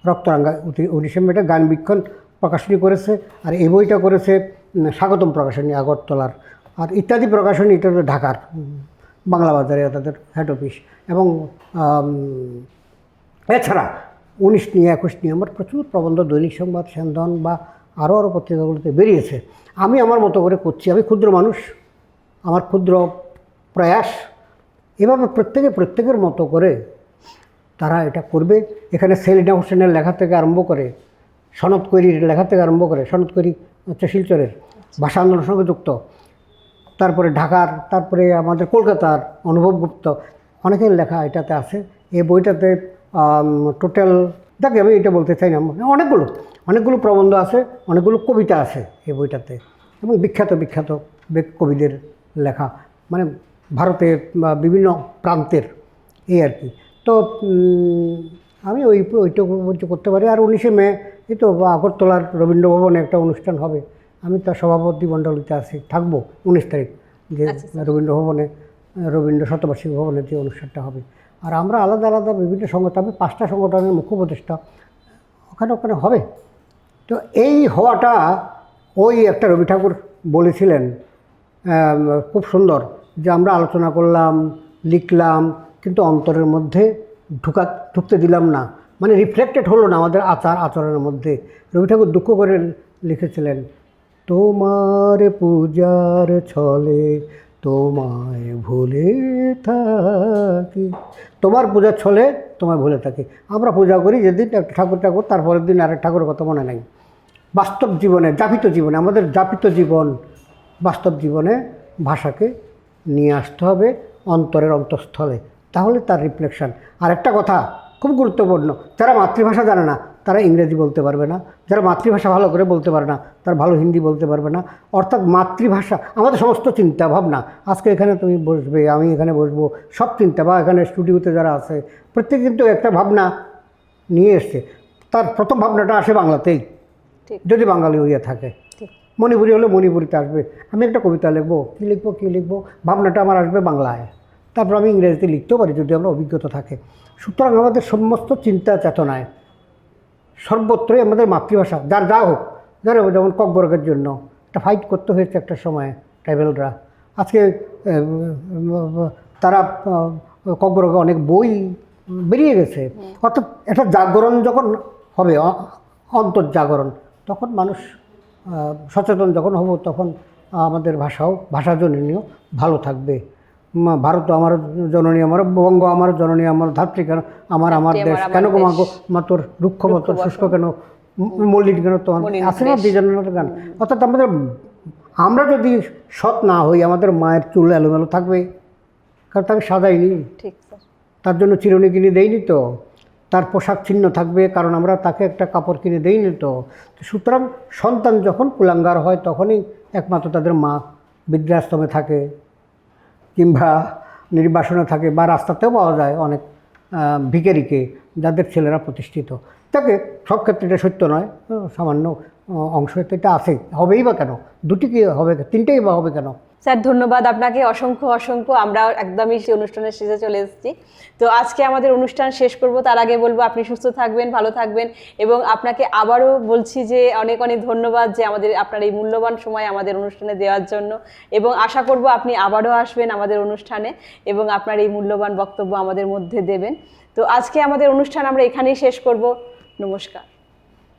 রক্তরাঙ্গা 19শে মেটা গান বীক্ষণ প্রকাশনী করেছে। আর এই বইটা করেছে স্বাগতম প্রকাশনী আগরতলার। আর ইত্যাদি প্রকাশনী, এটা তো ঢাকার বাংলা বাজারে তাদের হেড অফিস। এবং এছাড়া 19 নিয়ে 21 নিয়ে আমার প্রচুর প্রবন্ধ দৈনিক সংবাদ, সেনধন বা আরও পত্রিকাগুলোতে বেরিয়েছে। আমি আমার মতো করে করছি, আমি ক্ষুদ্র মানুষ, আমার ক্ষুদ্র প্রয়াস। এভাবে প্রত্যেকের মতো করে তারা এটা করবে। এখানে সেলিনা হোসেনের লেখা থেকে আরম্ভ করে, সনৎ কৈরির লেখা থেকে আরম্ভ করে, সনৎ কৈরি হচ্ছে শিলচরের, ভাষা আন্দোলনের সঙ্গে যুক্ত, তারপরে ঢাকার, তারপরে আমাদের কলকাতার অনুভব গুপ্ত, অনেকের লেখা এটাতে আছে। এই বইটাতে টোটাল, দেখে আমি এটা বলতে চাই না, অনেকগুলো প্রবন্ধ আছে, অনেকগুলো কবিতা আছে এই বইটাতে, এবং বিখ্যাত কবিদের লেখা, মানে ভারতের বা বিভিন্ন প্রান্তের, এই আর কি। তো আমি ওইটা করতে পারি। আর 19শে মে এই তো আগরতলার রবীন্দ্রভবনে একটা অনুষ্ঠান হবে, আমি তার সভাপতি মণ্ডলীতে থাকবো 19 তারিখ, যে রবীন্দ্রভবনে রবীন্দ্র শতবার্ষিকী ভবনে যে অনুষ্ঠানটা হবে। আর আমরা আলাদা আলাদা বিভিন্ন সংগঠন, আমি 5টা সংগঠনের মুখ্য উপদেষ্টা ওখানে হবে। তো এই হওয়াটা, ওই একটা রবি ঠাকুর বলেছিলেন খুব সুন্দর, যে আমরা আলোচনা করলাম, লিখলাম, কিন্তু অন্তরের মধ্যে ঢুকতে দিলাম না, মানে রিফ্লেক্টেড হলো না আমাদের আচরণের মধ্যে। রবি ঠাকুর দুঃখ করে লিখেছিলেন, তোমার পূজার ছলে তোমায় ভুলে থাকি, তোমার পূজার ছলে তোমায় ভুলে থাকি। আমরা পূজা করি যেদিন একটা ঠাকুর, তারপরের দিন আরেক ঠাকুরের কথা মনে নাই। বাস্তব জীবনে, আমাদের যাপিত জীবন, বাস্তব জীবনে ভাষাকে নিয়ে আসতে হবে অন্তরের অন্তঃস্থলে, তাহলে তার রিফ্লেকশন। আর একটা কথা খুব গুরুত্বপূর্ণ, যারা মাতৃভাষা জানে না তারা ইংরেজি বলতে পারবে না, যারা মাতৃভাষা ভালো করে বলতে পারে না তারা ভালো হিন্দি বলতে পারবে না। অর্থাৎ মাতৃভাষা আমাদের সমস্ত চিন্তা ভাবনা, আজকে এখানে তুমি বসবে, আমি এখানে বসবো, সব চিন্তা, বা এখানে স্টুডিওতে যারা আছে প্রত্যেকে কিন্তু একটা ভাবনা নিয়ে এসছে, তার প্রথম ভাবনাটা আসে বাংলাতেই, যদি বাঙালি হইয়া থাকে। মণিপুরি হলে মণিপুরিতে আসবে, আমি একটা কবিতা লিখবো, কী লিখবো, ভাবনাটা আমার আসবে বাংলায়, তারপর আমি ইংরেজিতে লিখতেও পারি যদি আমার অভিজ্ঞতা থাকে। সুতরাং আমাদের সমস্ত চিন্তা চেতনায় সর্বত্রই আমাদের মাতৃভাষা, যার যা হোক, যারা যেমন ককবরকের জন্য একটা ফাইট করতে হয়েছে একটা সময় ট্রাইবেলরা। আজকে তারা ককবরকে অনেক বই বেরিয়ে গেছে। অর্থাৎ একটা জাগরণ যখন হবে, অন্তর্জাগরণ, তখন মানুষ সচেতন যখন হব, তখন আমাদের ভাষা জননীয় ভালো থাকবে। ভারত আমার জননী, আমার বঙ্গ আমার জননী, আমার ধাত্রী কেন আমার দেশ, কেন গো মাগো মা তোর রুক্ষ মতো শুষ্ক কেন, মল্লিক কেন তোমার, আছে না দ্বিজনের গান। অর্থাৎ আমরা যদি সৎ না হই, আমাদের মায়ের চুল এলোমেলো থাকবে, কারণ তাকে সাজাইনি, ঠিক স্যার। তার জন্য চিরুনি কিনে দেইনি তো, তার পোশাক ছিন্ন থাকবে কারণ আমরা তাকে একটা কাপড় কিনে দেইনি তো। সুতরাং সন্তান যখন কুলাঙ্গার হয়, তখনই একমাত্র তাদের মা বৃদ্ধাশ্রমে থাকে কিংবা নির্বাসনে থাকে, বা রাস্তাতেও পাওয়া যায় অনেক ভিখারিকে, যাদের ছেলেরা প্রতিষ্ঠিত। তাকে সব ক্ষেত্রে এটা সত্য নয়, সামান্য অংশ এটা আছে। হবেই বা কেন, দুটি কি হবে, তিনটেই বা হবে কেন? স্যার ধন্যবাদ আপনাকে, অসংখ্য। আমরা একদমই সেই অনুষ্ঠানের শেষে চলে এসেছি। তো আজকে আমাদের অনুষ্ঠান শেষ করব, তার আগে বলবো আপনি সুস্থ থাকবেন, ভালো থাকবেন, এবং আপনাকে আবারও বলছি যে অনেক ধন্যবাদ যে আপনার এই মূল্যবান সময় আমাদের অনুষ্ঠানে দেওয়ার জন্য, এবং আশা করব আপনি আবারও আসবেন আমাদের অনুষ্ঠানে এবং আপনার এই মূল্যবান বক্তব্য আমাদের মধ্যে দেবেন। তো আজকে আমাদের অনুষ্ঠান আমরা এখানেই শেষ করব। নমস্কার।